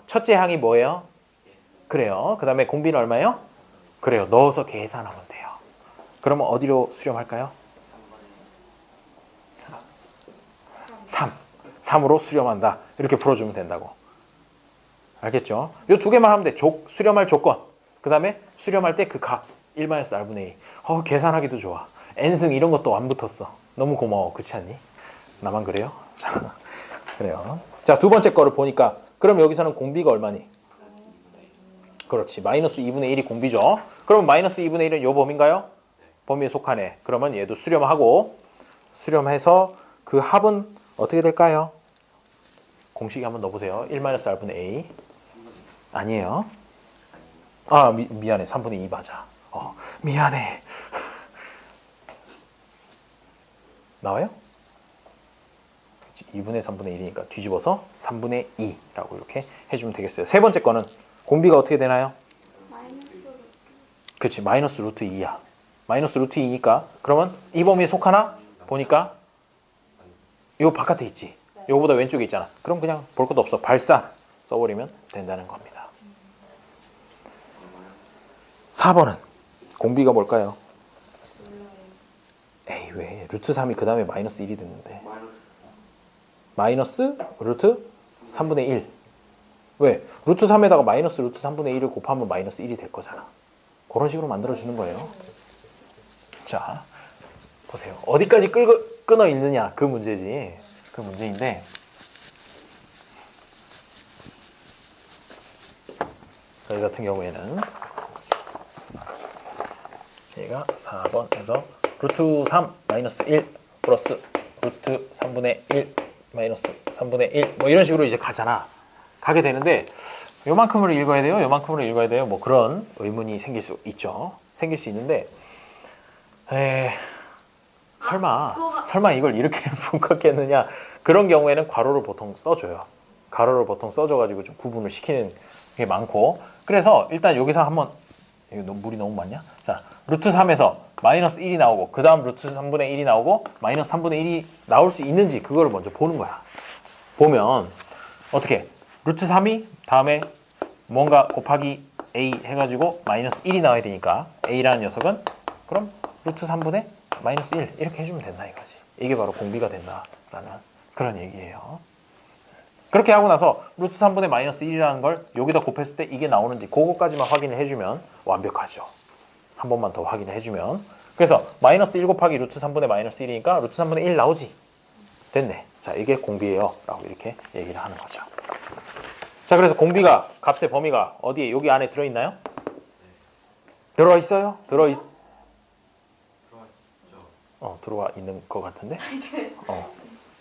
첫째 항이 뭐예요? 그래요. 그 다음에 공비는 얼마예요? 그래요. 넣어서 계산하면 돼요. 그러면 어디로 수렴할까요? 3으로 수렴한다. 이렇게 풀어주면 된다고. 알겠죠? 요 두 개만 하면 돼. 수렴할 조건. 그 다음에 수렴할 때 그 값. 1-r분의 2. 계산하기도 좋아. n승 이런 것도 안 붙었어. 너무 고마워. 그렇지 않니? 나만 그래요? 자, 그래요. 자, 두 번째 거를 보니까 그럼 여기서는 공비가 얼마니? 그렇지. 마이너스 2분의 1이 공비죠. 그러면 마이너스 2분의 1은 요 범위인가요? 범위에 속하네. 그러면 얘도 수렴하고 수렴해서 그 합은 어떻게 될까요? 공식에 한번 넣어보세요. 1-r분의 a. 아니에요. 아, 미안해. 3분의 2 맞아. 미안해. 나와요? 2분의 3분의 1이니까 뒤집어서 3분의 2라고 이렇게 해주면 되겠어요. 세 번째 거는 공비가 어떻게 되나요? 그렇지. 마이너스 루트 2야. 마이너스 루트 2니까 그러면 이 범위에 속하나? 보니까 요 바깥에 있지. 요거보다 왼쪽에 있잖아. 그럼 그냥 볼 것도 없어. 발산 써버리면 된다는 겁니다. 4번은 공비가 뭘까요? 에이 왜? 루트 3이 그 다음에 마이너스 1이 됐는데. 마이너스 루트 3분의 1. 왜? 루트 3에다가 마이너스 루트 3분의 1을 곱하면 마이너스 1이 될 거잖아. 그런 식으로 만들어주는 거예요. 자, 보세요. 어디까지 끊어 읽느냐 그 문제지. 그 문제인데 저희 같은 경우에는 얘가 4번에서 루트 3 마이너스 1 플러스 루트 3분의 1 마이너스 3분의 1 뭐 이런 식으로 이제 가잖아. 가게 되는데 요만큼으로 읽어야 돼요? 요만큼으로 읽어야 돼요? 뭐 그런 의문이 생길 수 있죠. 생길 수 있는데 설마 이걸 이렇게 분석했느냐. 그런 경우에는 괄호를 보통 써줘요. 괄호를 보통 써줘가지고 좀 구분을 시키는 게 많고. 그래서 일단 여기서 한번 이거 물이 너무 많냐? 자, 루트 3에서 마이너스 1이 나오고 그 다음 루트 3분의 1이 나오고 마이너스 3분의 1이 나올 수 있는지 그거를 먼저 보는 거야. 보면 어떻게 루트 3이 다음에 뭔가 곱하기 a 해가지고 마이너스 1이 나와야 되니까 a라는 녀석은 그럼 루트 3분의 마이너스 1 이렇게 해주면 된다 이거지. 이게 바로 공비가 된다라는 그런 얘기예요. 그렇게 하고 나서 루트 3분의 마이너스 1이라는 걸 여기다 곱했을 때 이게 나오는지 그거까지만 확인을 해주면 완벽하죠. 한 번만 더 확인을 해주면. 그래서 마이너스 1 곱하기 루트 3분의 마이너스 1이니까 루트 3분의 1 나오지. 됐네. 자, 이게 공비예요 라고 이렇게 얘기를 하는 거죠. 자, 그래서 공비가 값의 범위가 어디에 여기 안에 들어있나요? 들어와 있어요? 들어와 있는 것 같은데?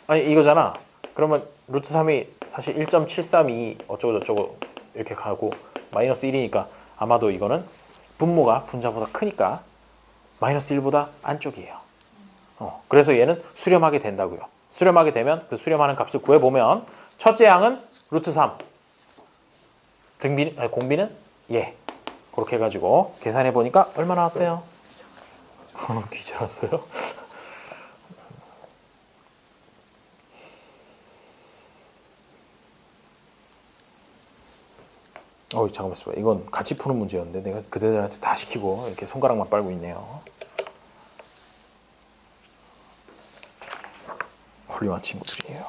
아니 이거잖아. 그러면 루트 3이 사실 1.732 어쩌고 저쩌고 이렇게 가고 마이너스 1이니까 아마도 이거는 분모가 분자보다 크니까 마이너스 1보다 안쪽이에요. 그래서 얘는 수렴하게 된다고요. 수렴하게 되면 그 수렴하는 값을 구해보면 첫째 항은 루트 3 공비는 그렇게 해가지고 계산해보니까 얼마 나왔어요? 귀찮았어요? 잠깐만 있어봐. 이건 같이 푸는 문제였는데 내가 그대들한테 다 시키고 이렇게 손가락만 빨고 있네요. 훌륭한 친구들이에요.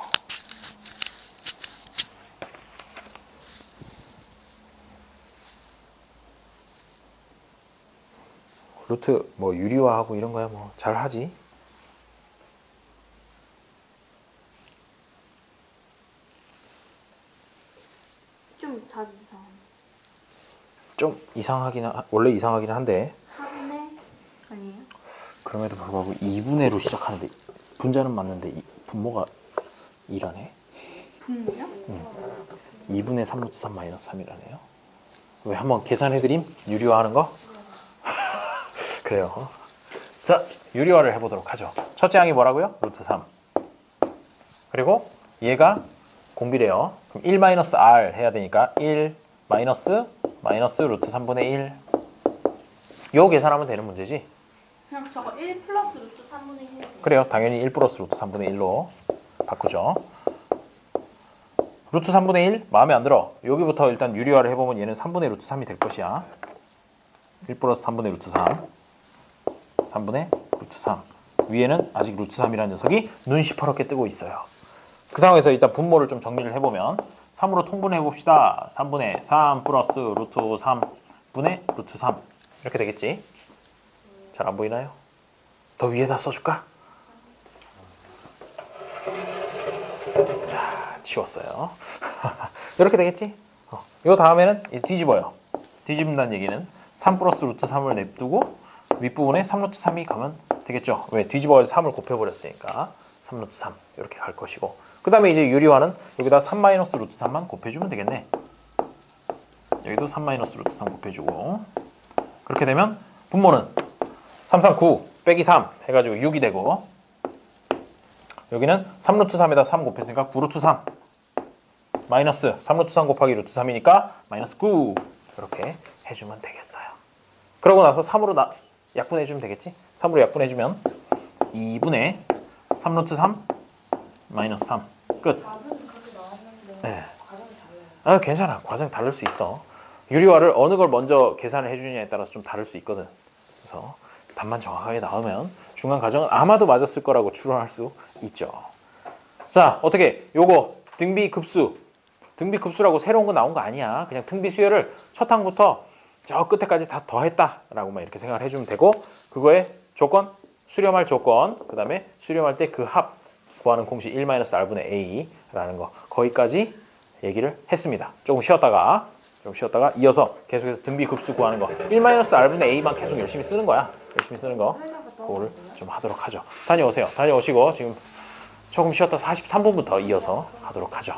루트 뭐 유리화하고 이런 거야 뭐 잘하지. 좀 원래 이상하긴 한데 3분의 아니에요? 그럼에도 불구하고 2분의로 시작하는데 분자는 맞는데 분모가 2라네. 분모요? 2분의 3 루트 3 마이너스 3이라네요. 왜 한번 계산해드림? 유리화하는 거? 그래요. 자, 유리화를 해보도록 하죠. 첫째 항이 뭐라고요? 루트 3. 그리고 얘가 공비래요. 그럼 1 마이너스 r 해야 되니까 1 마이너스 루트 3분의 1. 요 계산하면 되는 문제지? 그냥 저거 1 플러스 루트 3분의 1. 그래요. 당연히 1 플러스 루트 3분의 1로 바꾸죠. 루트 3분의 1 마음에 안 들어. 여기부터 일단 유리화를 해보면 얘는 3분의 루트 3이 될 것이야. 1 플러스 3분의 루트 3. 3분의 루트 3. 위에는 아직 루트 3이라는 녀석이 눈 시퍼렇게 뜨고 있어요. 그 상황에서 일단 분모를 좀 정리를 해보면 3으로 통분해 봅시다. 3분의 3 플러스 루트 3분의 루트 3 이렇게 되겠지? 잘 안 보이나요? 더 위에다 써줄까? 자, 지웠어요. 이렇게 되겠지? 이 다음에는 이제 뒤집어요. 뒤집는다는 얘기는 3 플러스 루트 3을 냅두고 윗부분에 3 루트 3이 가면 되겠죠? 왜? 뒤집어서 3을 곱해버렸으니까 3 루트 3 이렇게 갈 것이고 그 다음에 이제 유리화는 여기다 3 마이너스 루트 3만 곱해주면 되겠네. 여기도 3 마이너스 루트 3 곱해주고 그렇게 되면 분모는 3, 3, 9 빼기 3 해가지고 6이 되고 여기는 3 루트 3에다 3 곱했으니까 9 루트 3 마이너스 3 루트 3 곱하기 루트 3이니까 마이너스 9 이렇게 해주면 되겠어요. 그러고 나서 3으로 약분해주면 되겠지? 3으로 약분해주면 2분의 3 루트 3 마이너스 3 끝. 답은 그렇게 나왔는데 네. 과정이 달라요. 괜찮아. 과정 다를 수 있어. 유리화를 어느 걸 먼저 계산을 해주느냐에 따라서 좀 다를 수 있거든. 그래서 답만 정확하게 나오면 중간 과정은 아마도 맞았을 거라고 추론할 수 있죠. 자, 어떻게 요거 등비급수라고 새로운 거 나온 거 아니야. 그냥 등비 수열을 첫 항부터 저 끝에까지 다 더했다라고만 이렇게 생각을 해주면 되고 그거의 조건, 수렴할 조건, 그 다음에 수렴할 때 그 합 구하는 공식 1-r분의 a라는 거 거기까지 얘기를 했습니다. 조금 쉬었다가 이어서 계속해서 등비급수 구하는 거 1-r분의 a만 계속 열심히 쓰는 거야. 열심히 쓰는 거 그거를 좀 하도록 하죠. 다녀오세요. 다녀오시고 지금 조금 쉬었다 43분부터 이어서 하도록 하죠.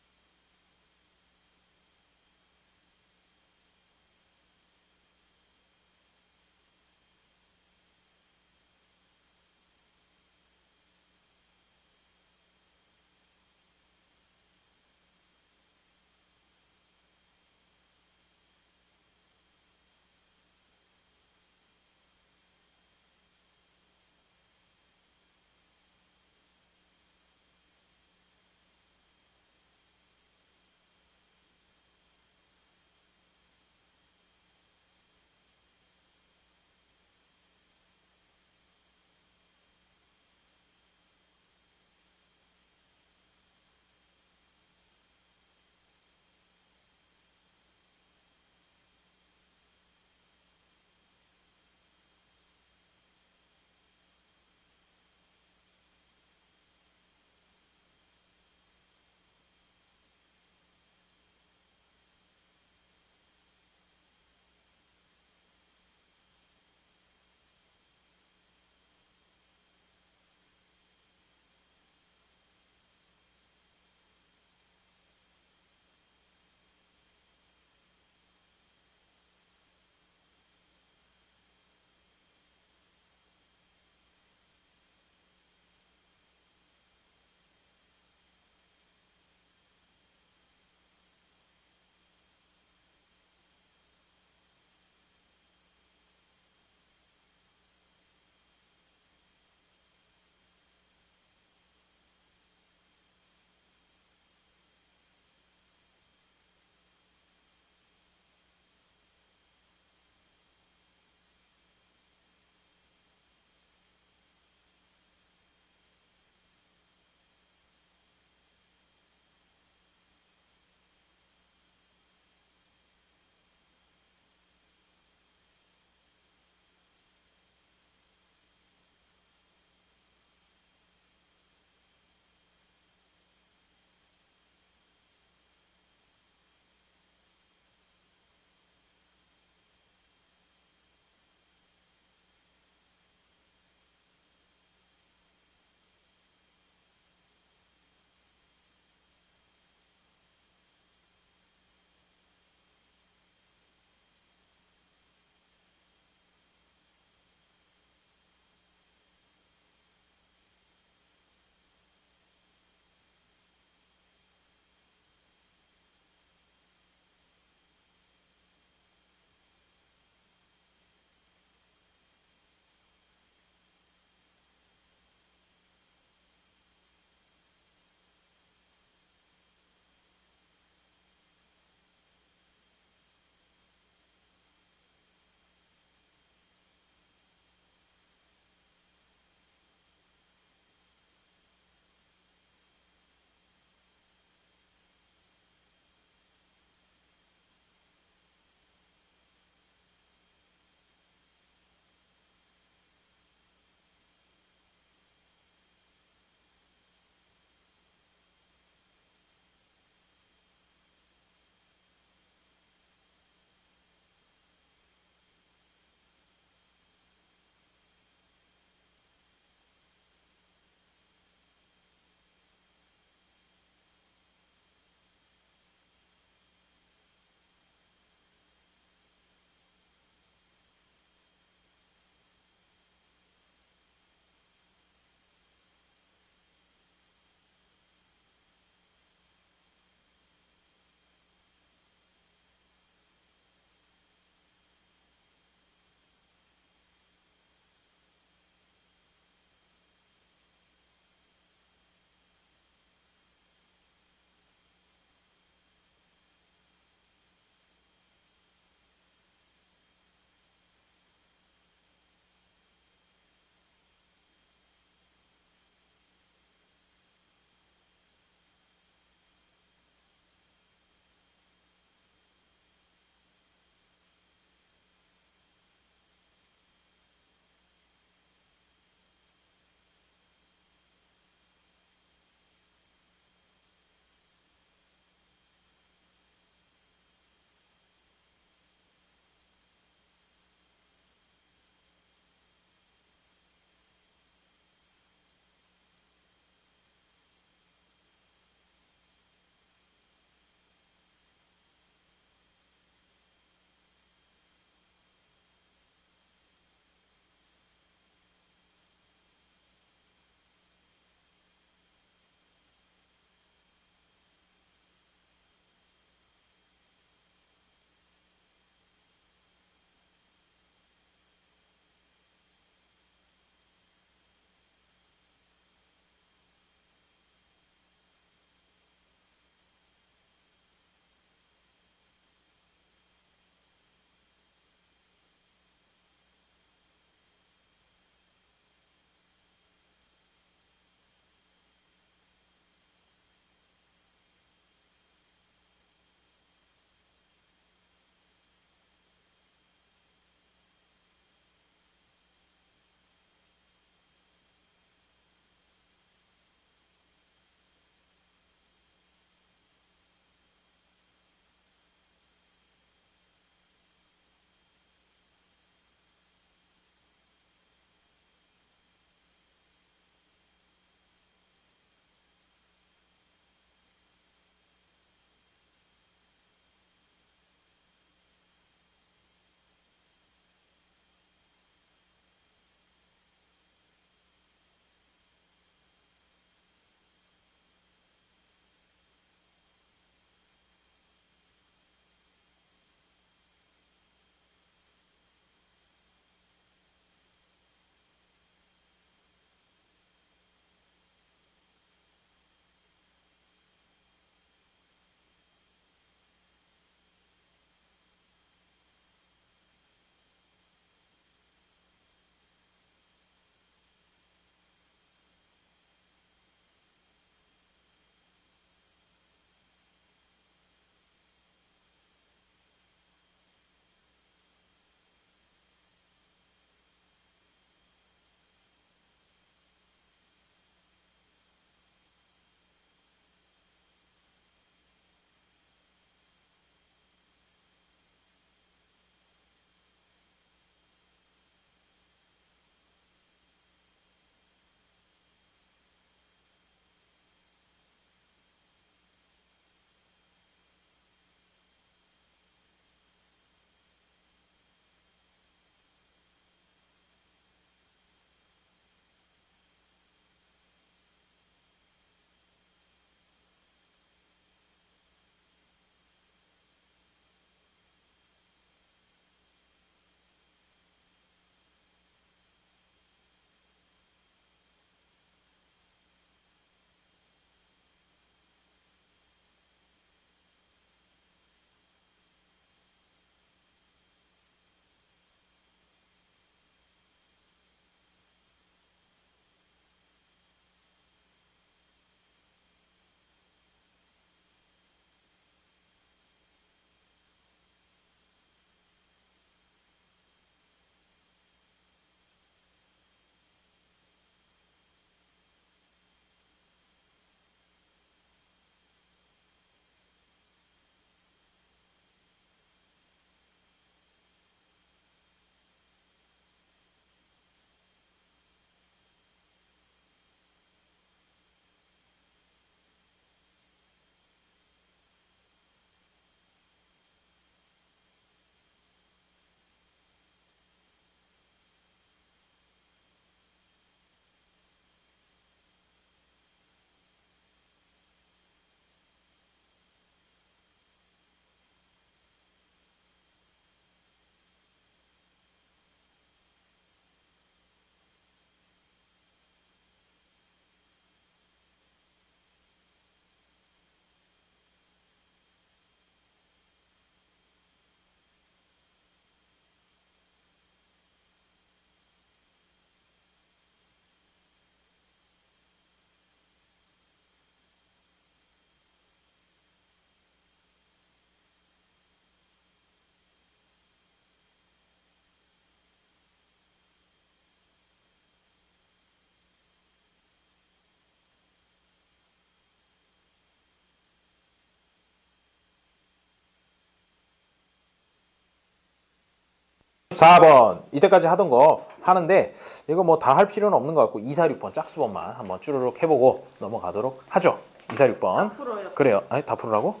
4번 이때까지 하던 거 하는데 이거 뭐 다 할 필요는 없는 것 같고 2, 4, 6번 짝수번만 한번 쭈르륵 해보고 넘어가도록 하죠. 2, 4, 6번. 풀어요. 그래요. 아니 다 풀으라고?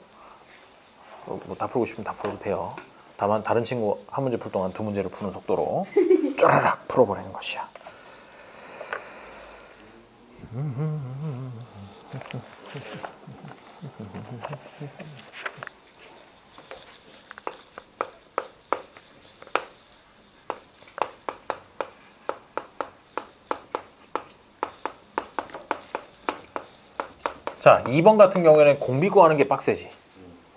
뭐 다 풀고 싶으면 다 풀어도 돼요. 다만 다른 친구 한 문제 풀 동안 두 문제를 푸는 속도로 쭈르륵 풀어버리는 것이야. 자, 2번 같은 경우에는 공비 구하는 게 빡세지.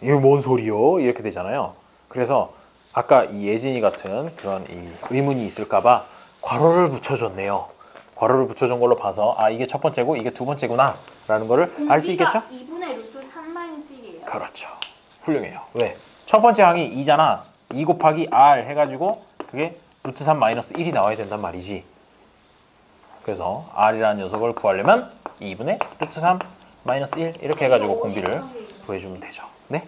이거 뭔 소리요? 이렇게 되잖아요. 그래서 아까 이 예진이 같은 그런 이 의문이 있을까봐 괄호를 붙여줬네요. 괄호를 붙여준 걸로 봐서 아 이게 첫 번째고 이게 두 번째구나 라는 거를 알 수 있겠죠? 2분의 루트 3-1이에요. 그렇죠. 훌륭해요. 왜? 첫 번째 항이 2잖아. 2 곱하기 r 해가지고 그게 루트 3 마이너스 1이 나와야 된단 말이지. 그래서 r이라는 녀석을 구하려면 2분의 루트 3 마이너스 1 이렇게 해가지고 공비를 구해주면 되죠. 네?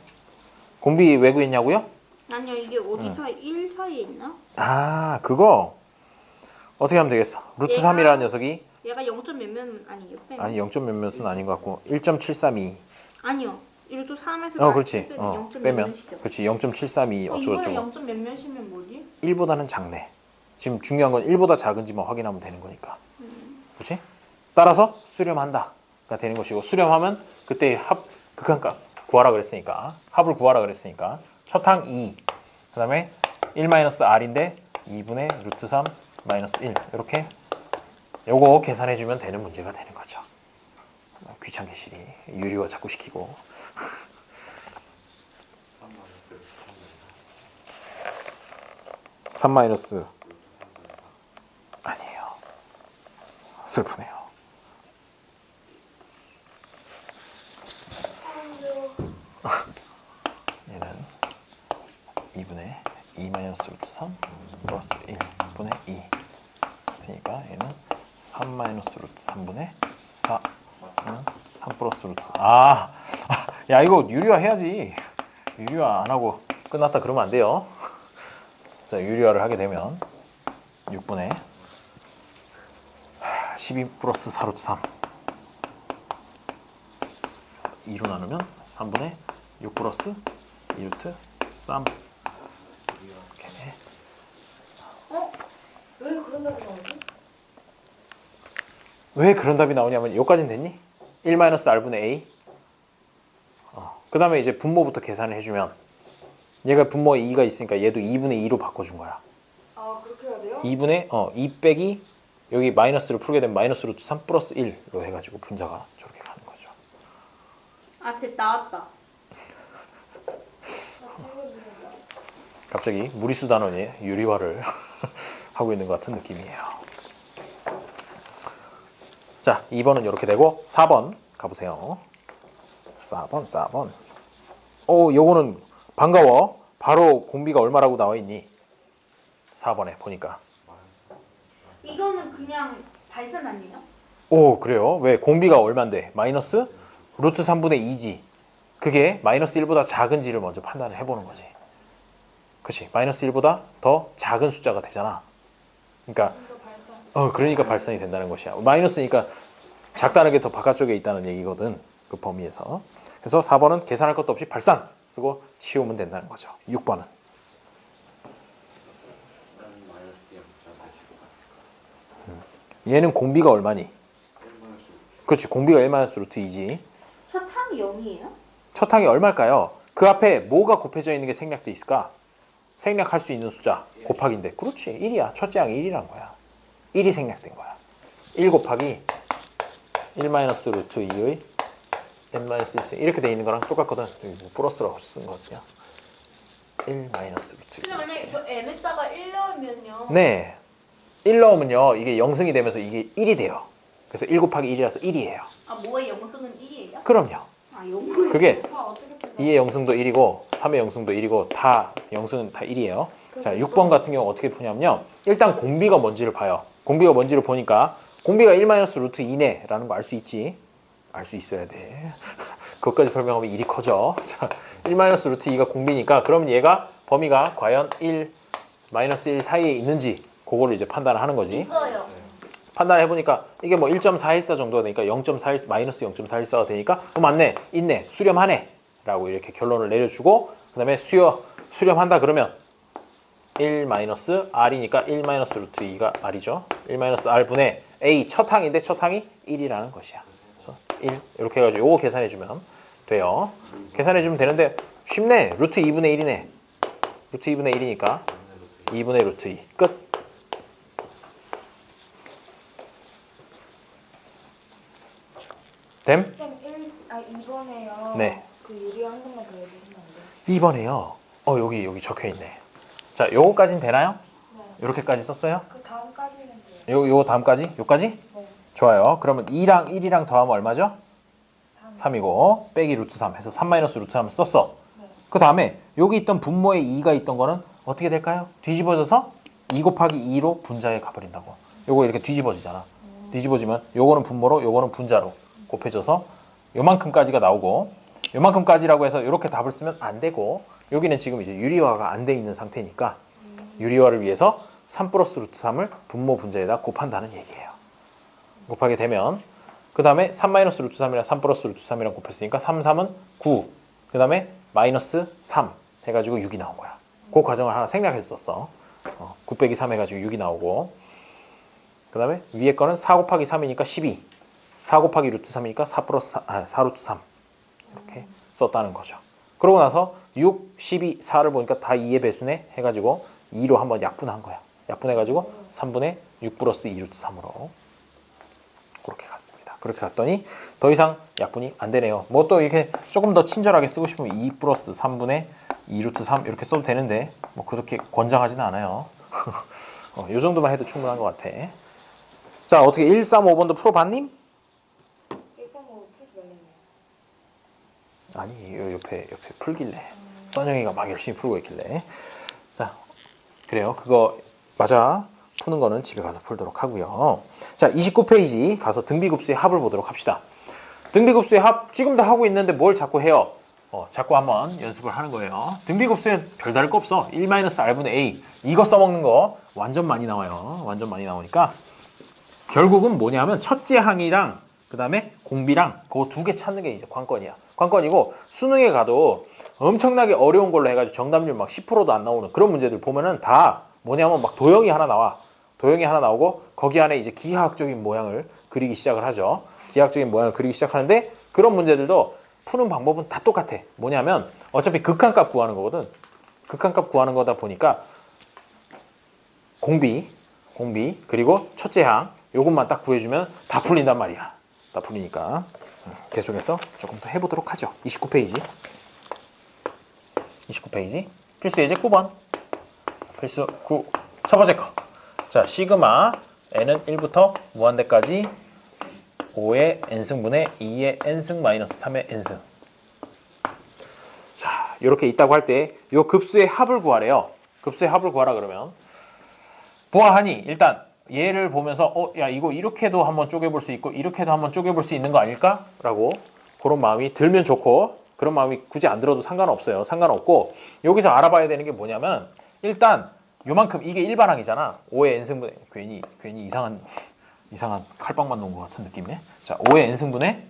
공비 왜 구했냐고요? 아니요, 이게 어디 사이 1 사이에 있나? 아 그거 어떻게 하면 되겠어? 루트 얘가- 3이라는 녀석이 얘가 0. 몇몇 아니에요? 빼면. 아니 0점 몇몇은 아닌 것 같고 1.732 아니요. 이 루트 3에서 그렇지. 빼면 그렇지 0.732 이번에 어쩌고저쩌고 0. 몇몇이면 뭐지? 1보다는 작네. 지금 중요한 건 1보다 작은지만 확인하면 되는 거니까. 그렇지? 따라서 수렴한다가 되는 것이고 수렴하면 그때 합 극한값 구하라 그랬으니까 합을 구하라 그랬으니까 첫 항 2, 그다음에 1-r인데 2분의 루트 3 마이너스 1 이렇게 요거 계산해주면 되는 문제가 되는 거죠. 귀찮게 시리 유리화 자꾸 시키고. 3 마이너스 아니에요. 슬프네요. 얘는 2분의 2 마이너스 루트 3 플러스 1분의 2 그러니까 얘는 3 마이너스 루트 3분의 4 3 플러스 루트 야 이거 유리화 해야지. 유리화 안 하고 끝났다 그러면 안 돼요. 자 유리화를 하게 되면 6분의 12 플러스 4 루트 3 2로 나누면 3분의 6 플러스 2 루트 3 이렇게. 왜 그런 답이 나오지? 왜 그런 답이 나오냐면 여기까지는 됐니? 1-r분의 a 그 다음에 이제 분모부터 계산을 해주면 얘가 분모에 2가 있으니까 얘도 2분의 2로 바꿔준 거야. 아 그렇게 해야 돼요? 2분의 2 빼기 여기 마이너스를 풀게 되면 마이너스 루트 3 플러스 1로 해가지고 분자가 저렇게 가는 거죠. 아, 나왔다. 아 친구들이다. 갑자기 무리수 단원의 유리화를 하고 있는 것 같은 느낌이에요. 자, 2번은 이렇게 되고 4번 가보세요. 4번. 요거는 반가워. 바로 공비가 얼마라고 나와 있니? 4번에 보니까. 이거는 그냥 발산 아니에요? 오, 그래요? 왜? 공비가 얼만데? 마이너스 루트 3분의 2지. 그게 마이너스 1보다 작은지를 먼저 판단을 해보는 거지. 그치? 마이너스 1보다 더 작은 숫자가 되잖아. 그러니까 그러니까 발산이 된다는 것이야. 마이너스니까 작다는 게 더 바깥쪽에 있다는 얘기거든. 그 범위에서. 그래서 4번은 계산할 것도 없이 발산 쓰고 치우면 된다는 거죠. 6번은. 얘는 공비가 얼마니? 그렇지. 공비가 1마이너스 루트 2지. 첫 항이 0이에요? 첫 항이 얼마일까요? 그 앞에 뭐가 곱해져 있는 게 생략돼 있을까? 생략할 수 있는 숫자 곱하기인데 그렇지 1이야. 첫째 항이 1이란 거야. 1이 생략된 거야. 1 곱하기 1 마이너스 루트 2의 n 마이너스 1 이렇게 돼 있는 거랑 똑같거든. 여기 뭐 플러스라고 쓴 거거든요. 1 마이너스 루트 2. 근데 만약에 저 n에다가 1 넣으면요. 네. 1 넣으면요. 이게 0승이 되면서 이게 1이 돼요. 그래서 1 곱하기 1이라서 1이에요. 아, 뭐의 0승은 1이에요? 그럼요. 아, 0. 그게 아 어떻게 풀어? 2의 0승도 1이고 3의 0승도 1이고 다 0승은 다 1이에요. 자, 6번 같은 경우 어떻게 푸냐면요. 일단 공비가 뭔지를 봐요. 공비가 뭔지를 보니까 공비가 1 마이너스 루트 2네 라는 거 알 수 있지. 알 수 있어야 돼. 그것까지 설명하면 일이 커져. 자, 1 마이너스 루트 2가 공비니까 그러면 얘가 범위가 과연 1, 마이너스 1 사이에 있는지 그거를 이제 판단을 하는 거지. 있어요. 판단해 보니까 이게 뭐 1.414 정도가 되니까 0.414 마이너스 0.414가 되니까 맞네, 있네, 수렴하네 라고 이렇게 결론을 내려주고 그 다음에 수렴한다 그러면 1 마이너스 r이니까 1 마이너스 루트 2가 r이죠. 1 마이너스 r 분의 a 첫 항인데 첫 항이 1이라는 것이야. 그래서 1 이렇게 해가지고 요거 계산해 주면 돼요. 계산해 주면 되는데 쉽네. 루트 2분의 1이네. 루트 2분의 1이니까 2분의 루트 2 끝. 됨? 쌤 2번에요. 네. 그 유리 한 번만 더 해주시면 안 돼요? 2번에요. 여기 적혀 있네. 자, 요거까진 되나요? 네. 이렇게까지 썼어요? 그 다음까지는 돼요. 요 다음까지? 요까지? 네. 좋아요. 그러면 2랑 1이랑 더하면 얼마죠? 3이고 빼기 루트 3 해서 3 마이너스 루트 3 썼어. 네. 그 다음에 여기 있던 분모에 2가 있던 거는 어떻게 될까요? 뒤집어져서 2 곱하기 2로 분자에 가버린다고. 요거 이렇게 뒤집어지잖아. 뒤집어지면 요거는 분모로 요거는 분자로 곱해져서 요만큼까지가 나오고 요만큼까지라고 해서 이렇게 답을 쓰면 안 되고 여기는 지금 이제 유리화가 안 돼 있는 상태니까 유리화를 위해서 3 플러스 루트 3을 분모 분자에다 곱한다는 얘기예요. 곱하게 되면 그 다음에 3 마이너스 루트 3이랑 3 플러스 루트 3이랑 곱했으니까 3, 3은 9. 그 다음에 마이너스 3 해가지고 6이 나온 거야. 그 과정을 하나 생략했었어. 9 빼기 3 해가지고 6이 나오고 그 다음에 위에 거는 4 곱하기 3이니까 12. 4 곱하기 루트 3이니까 4 플러스 4 루트 3 이렇게 썼다는 거죠. 그러고 나서 6, 12, 4를 보니까 다 2의 배수네 해가지고 2로 한번 약분한 거야. 약분해가지고 3분의 6 플러스 2 루트 3으로 그렇게 갔습니다. 그렇게 갔더니 더 이상 약분이 안 되네요. 뭐 또 이렇게 조금 더 친절하게 쓰고 싶으면 2 플러스 3분의 2 루트 3 이렇게 써도 되는데 뭐 그렇게 권장하지는 않아요. 이 정도만 해도 충분한 것 같아. 자, 어떻게 1, 3, 5번도 풀어봤니? 1, 3, 5 풀지 말랬네요. 아니, 요 옆에 풀길래 써영이가 막 열심히 풀고 있길래. 자, 그래요. 그거 맞아. 푸는 거는 집에 가서 풀도록 하고요. 자, 29페이지 가서 등비급수의 합을 보도록 합시다. 등비급수의 합 지금도 하고 있는데 뭘 자꾸 해요? 자꾸 한번 연습을 하는 거예요. 등비급수에 별다를 거 없어. 1-r분의 a 이거 써먹는 거 완전 많이 나와요. 완전 많이 나오니까 결국은 뭐냐면 첫째 항이랑 그 다음에 공비랑 그거 두 개 찾는 게 이제 관건이야. 관건이고 수능에 가도 엄청나게 어려운 걸로 해가지고 정답률 막 10%도 안 나오는 그런 문제들 보면은 다 뭐냐면 막 도형이 하나 나와. 도형이 하나 나오고 거기 안에 이제 기하학적인 모양을 그리기 시작을 하죠. 기하학적인 모양을 그리기 시작하는데 그런 문제들도 푸는 방법은 다 똑같아. 뭐냐면 어차피 극한값 구하는 거거든. 극한값 구하는 거다 보니까 공비 그리고 첫째 항 요것만 딱 구해주면 다 풀린단 말이야. 다 풀리니까 계속해서 조금 더 해보도록 하죠. 29페이지 필수 예제 9번 필수 9 첫 번째 거. 자, 시그마 n은 1부터 무한대까지 5의 n승분의 2의 n승 마이너스 3의 n승. 자, 이렇게 있다고 할 때 이 급수의 합을 구하래요. 급수의 합을 구하라 그러면 보아하니 일단 얘를 보면서 야 이거 이렇게도 한번 쪼개볼 수 있고 이렇게도 한번 쪼개볼 수 있는 거 아닐까? 라고 그런 마음이 들면 좋고 그런 마음이 굳이 안 들어도 상관없어요. 상관없고 여기서 알아봐야 되는 게 뭐냐면 일단 요만큼 이게 일반항이잖아. 5의 n승분의 괜히 이상한 칼빵만 놓은 것 같은 느낌이네. 자, 5의 n승분의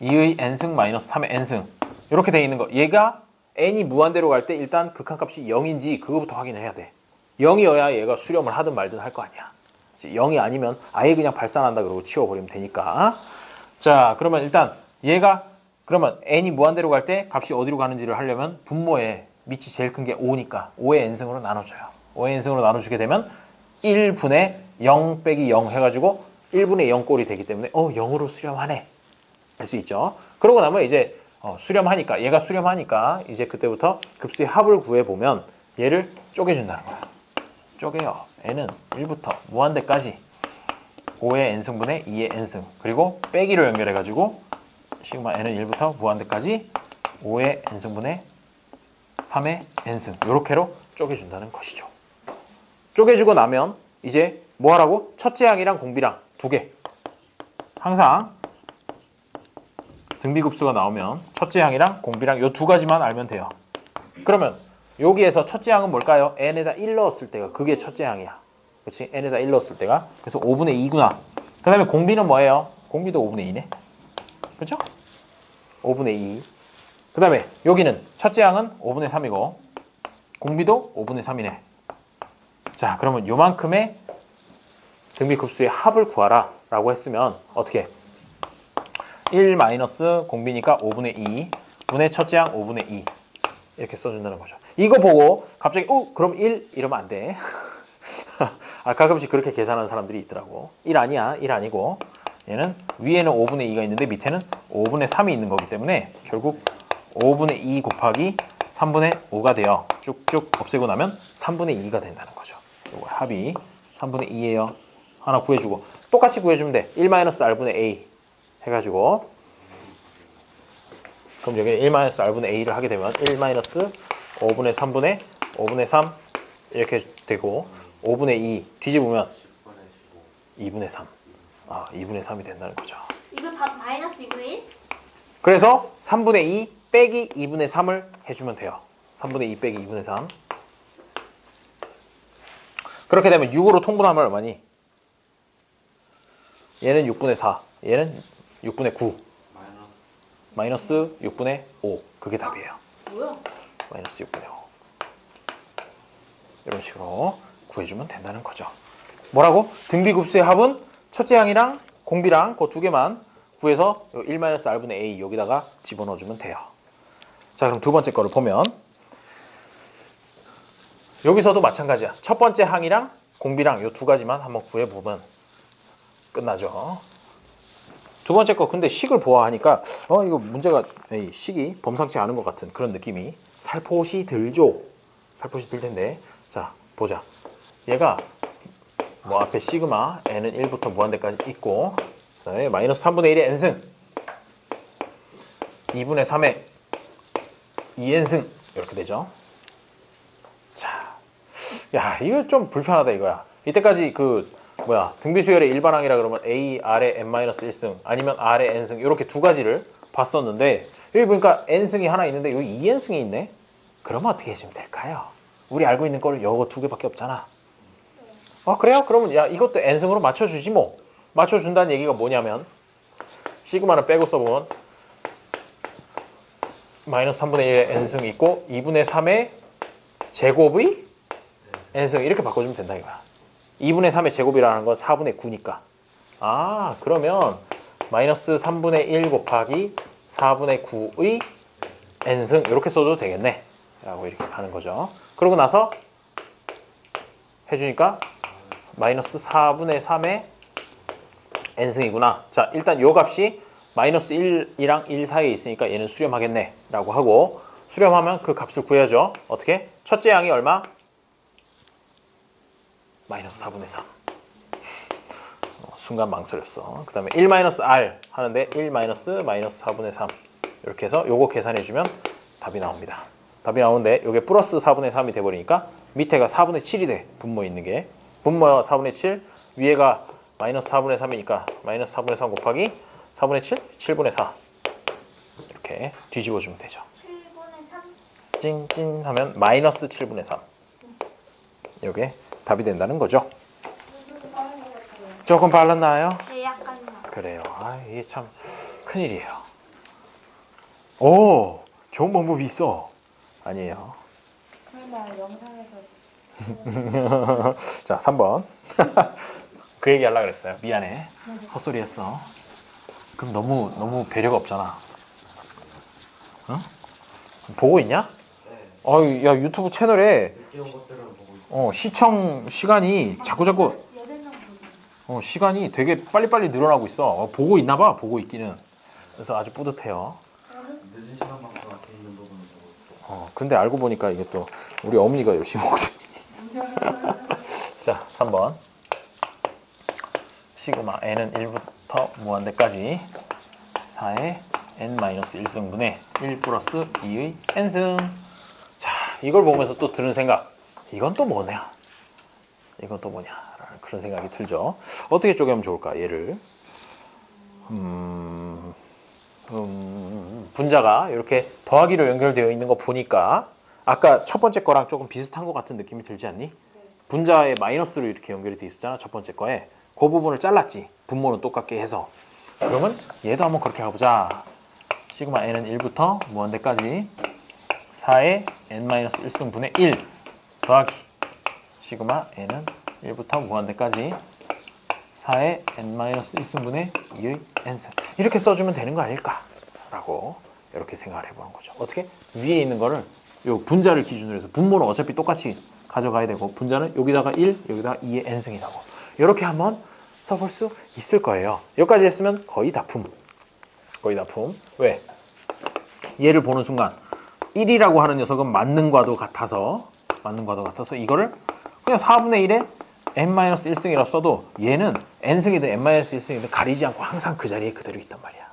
2의 n승 마이너스 3의 n승 이렇게 돼 있는 거. 얘가 n이 무한대로 갈 때 일단 극한값이 0인지 그거부터 확인해야 돼. 0이어야 얘가 수렴을 하든 말든 할 거 아니야. 0이 아니면 아예 그냥 발산한다 그러고 치워버리면 되니까. 자, 그러면 일단 얘가 그러면 n이 무한대로 갈 때 값이 어디로 가는지를 하려면 분모에 밑이 제일 큰 게 5니까 5의 n승으로 나눠줘요. 5의 n승으로 나눠주게 되면 1분의 0 빼기 0 해가지고 1분의 0 꼴이 되기 때문에 0으로 수렴하네 할 수 있죠. 그러고 나면 이제 수렴하니까 얘가 수렴하니까 이제 그때부터 급수의 합을 구해보면 얘를 쪼개준다는 거야. 쪼개요. n은 1부터 무한대까지 5의 n승분의 2의 n승 그리고 빼기로 연결해가지고 시그마 n은 1부터 무한대까지 5의 n승분의 3의 n승 이렇게로 쪼개준다는 것이죠. 쪼개주고 나면 이제 뭐 하라고? 첫째 항이랑 공비랑 두 개. 항상 등비급수가 나오면 첫째 항이랑 공비랑 이 두 가지만 알면 돼요. 그러면 여기에서 첫째 항은 뭘까요? n에다 1 넣었을 때가 그게 첫째 항이야. 그렇지? n에다 1 넣었을 때가. 그래서 5분의 2구나. 그 다음에 공비는 뭐예요? 공비도 5분의 2네. 그렇죠? 5분의 2. 그 다음에 여기는 첫째 항은 5분의 3이고 공비도 5분의 3이네. 자, 그러면 요만큼의 등비급수의 합을 구하라 라고 했으면 어떻게? 1 마이너스 공비니까 5분의 2 분의 첫째 항 5분의 2 이렇게 써준다는 거죠. 이거 보고 갑자기 그럼 1 이러면 안 돼. 가끔씩 그렇게 계산하는 사람들이 있더라고. 1 아니야. 1 아니고 얘는 위에는 5분의 2가 있는데 밑에는 5분의 3이 있는 거기 때문에 결국 5분의 2 곱하기 3분의 5가 돼요. 쭉쭉 없애고 나면 3분의 2가 된다는 거죠. 요거 합이 3분의 2예요. 하나 구해주고 똑같이 구해주면 돼. 1-r분의 a 해가지고 그럼 여기 1-r분의 a를 하게 되면 1-5분의 3분의 5분의 3 이렇게 되고 5분의 2 뒤집으면 2분의 3 2분의 3이 된다는 거죠. 이거 다 마이너스 2분의 1? 그래서 3분의 2 빼기 2분의 3을 해주면 돼요. 3분의 2 빼기 2분의 3 그렇게 되면 6으로 통분하면 얼마니? 얘는 6분의 4 얘는 6분의 9 마이너스 6분의 5 그게 답이에요. 뭐야? 마이너스 6분의 5 이런 식으로 구해주면 된다는 거죠. 뭐라고? 등비급수의 합은 첫째 항이랑 공비랑 그 두 개만 구해서 1-r분의 a 여기다가 집어넣어주면 돼요. 자, 그럼 두 번째 거를 보면 여기서도 마찬가지야. 첫 번째 항이랑 공비랑 이 두 가지만 한번 구해보면 끝나죠. 두 번째 거 근데 식을 보아하니까 이거 문제가 식이 범상치 않은 것 같은 그런 느낌이 살포시 들죠. 살포시 들 텐데 자 보자. 얘가 뭐 앞에 시그마 n은 1부터 무한대까지 있고 그다음에 마이너스 3분의 1의 n승 2분의 3의 2n승 이렇게 되죠. 자, 야 이거 좀 불편하다 이거야. 이때까지 등비수열의 일반항이라 그러면 A, R의 n-1승 아니면 R의 n승 이렇게 두 가지를 봤었는데 여기 보니까 n승이 하나 있는데 여기 2n승이 있네. 그러면 어떻게 해주면 될까요? 우리 알고 있는 거를 이거 두 개밖에 없잖아. 그래요? 그러면 야 이것도 n승으로 맞춰주지 뭐. 맞춰준다는 얘기가 뭐냐면 시그마를 빼고 써보면 마이너스 3분의 1의 n승이 있고 2분의 3의 제곱의 n승 이렇게 바꿔주면 된다 이거야. 2분의 3의 제곱이라는 건 4분의 9니까 그러면 마이너스 3분의 1 곱하기 4분의 9의 n승 이렇게 써도 되겠네 라고 이렇게 가는 거죠. 그러고 나서 해주니까 마이너스 4분의 3의 n승이구나. 자 일단 요 값이 마이너스 1이랑 1 사이에 있으니까 얘는 수렴하겠네 라고 하고 수렴하면 그 값을 구해야죠. 어떻게? 첫째 항이 얼마? 마이너스 4분의 3 순간 망설였어. 그 다음에 1-r 하는데 1-마이너스 4분의 3 이렇게 해서 요거 계산해주면 답이 나옵니다. 답이 나오는데 요게 플러스 4분의 3이 돼버리니까 밑에가 4분의 7이 돼. 분모 있는 게 분모 4분의 7 위에가 마이너스 4분의 3이니까 마이너스 4분의 3 곱하기 4분의 7 7분의 4 이렇게 뒤집어주면 되죠. 7분의 3? 찡찡 하면 마이너스 7분의 3 요게 답이 된다는 거죠. 조금 빨랐나요? 네, 약간요. 그래요. 이게 참 큰일이에요. 오, 좋은 방법이 있어. 아니에요. 설마 영상에서 자, 3번. 그 얘기 하려고 그랬어요. 미안해. 헛소리 했어. 그럼 너무 배려가 없잖아. 응? 보고 있냐? 야, 유튜브 채널에 시청 시간이 자꾸 시간이 되게 빨리빨리 늘어나고 있어. 보고 있나 봐. 보고 있기는. 그래서 아주 뿌듯해요. 늦은 시간만큼 앞에 있는 부분을 보고 근데 알고 보니까 이게 또 우리 어머니가 열심히 먹거든. 자, 3번. 시그마 n은 1부터 무한대까지 4의 n-1승분의 1 플러스 2의 n승. 자, 이걸 보면서 또 드는 생각. 이건 또 뭐냐? 이건 또 뭐냐? 라는 그런 생각이 들죠. 어떻게 쪼개면 좋을까? 얘를. 분자가 이렇게 더하기로 연결되어 있는 거 보니까 아까 첫 번째 거랑 조금 비슷한 것 같은 느낌이 들지 않니? 분자에 마이너스로 이렇게 연결이 돼 있었잖아. 첫 번째 거에. 그 부분을 잘랐지. 분모는 똑같게 해서. 그러면 얘도 한번 그렇게 가보자. 시그마 n은 1부터 무한대까지 4의 n-1승분의 1 더하기 시그마 n은 1부터 무한대까지 4의 n-1승분의 2의 n승. 이렇게 써주면 되는 거 아닐까라고 이렇게 생각을 해보는 거죠. 어떻게? 위에 있는 거를 요 분자를 기준으로 해서 분모는 어차피 똑같이 가져가야 되고 분자는 여기다가 1, 여기다가 2의 n승이 나고 이렇게 한번 써볼 수 있을 거예요. 여기까지 했으면 거의 다 품. 거의 다 품. 왜? 얘를 보는 순간 1이라고 하는 녀석은 만능과도 같아서 이거를 그냥 4분의 1에 n-1승이라고 써도 얘는 n승이든 n-1승이든 가리지 않고 항상 그 자리에 그대로 있단 말이야.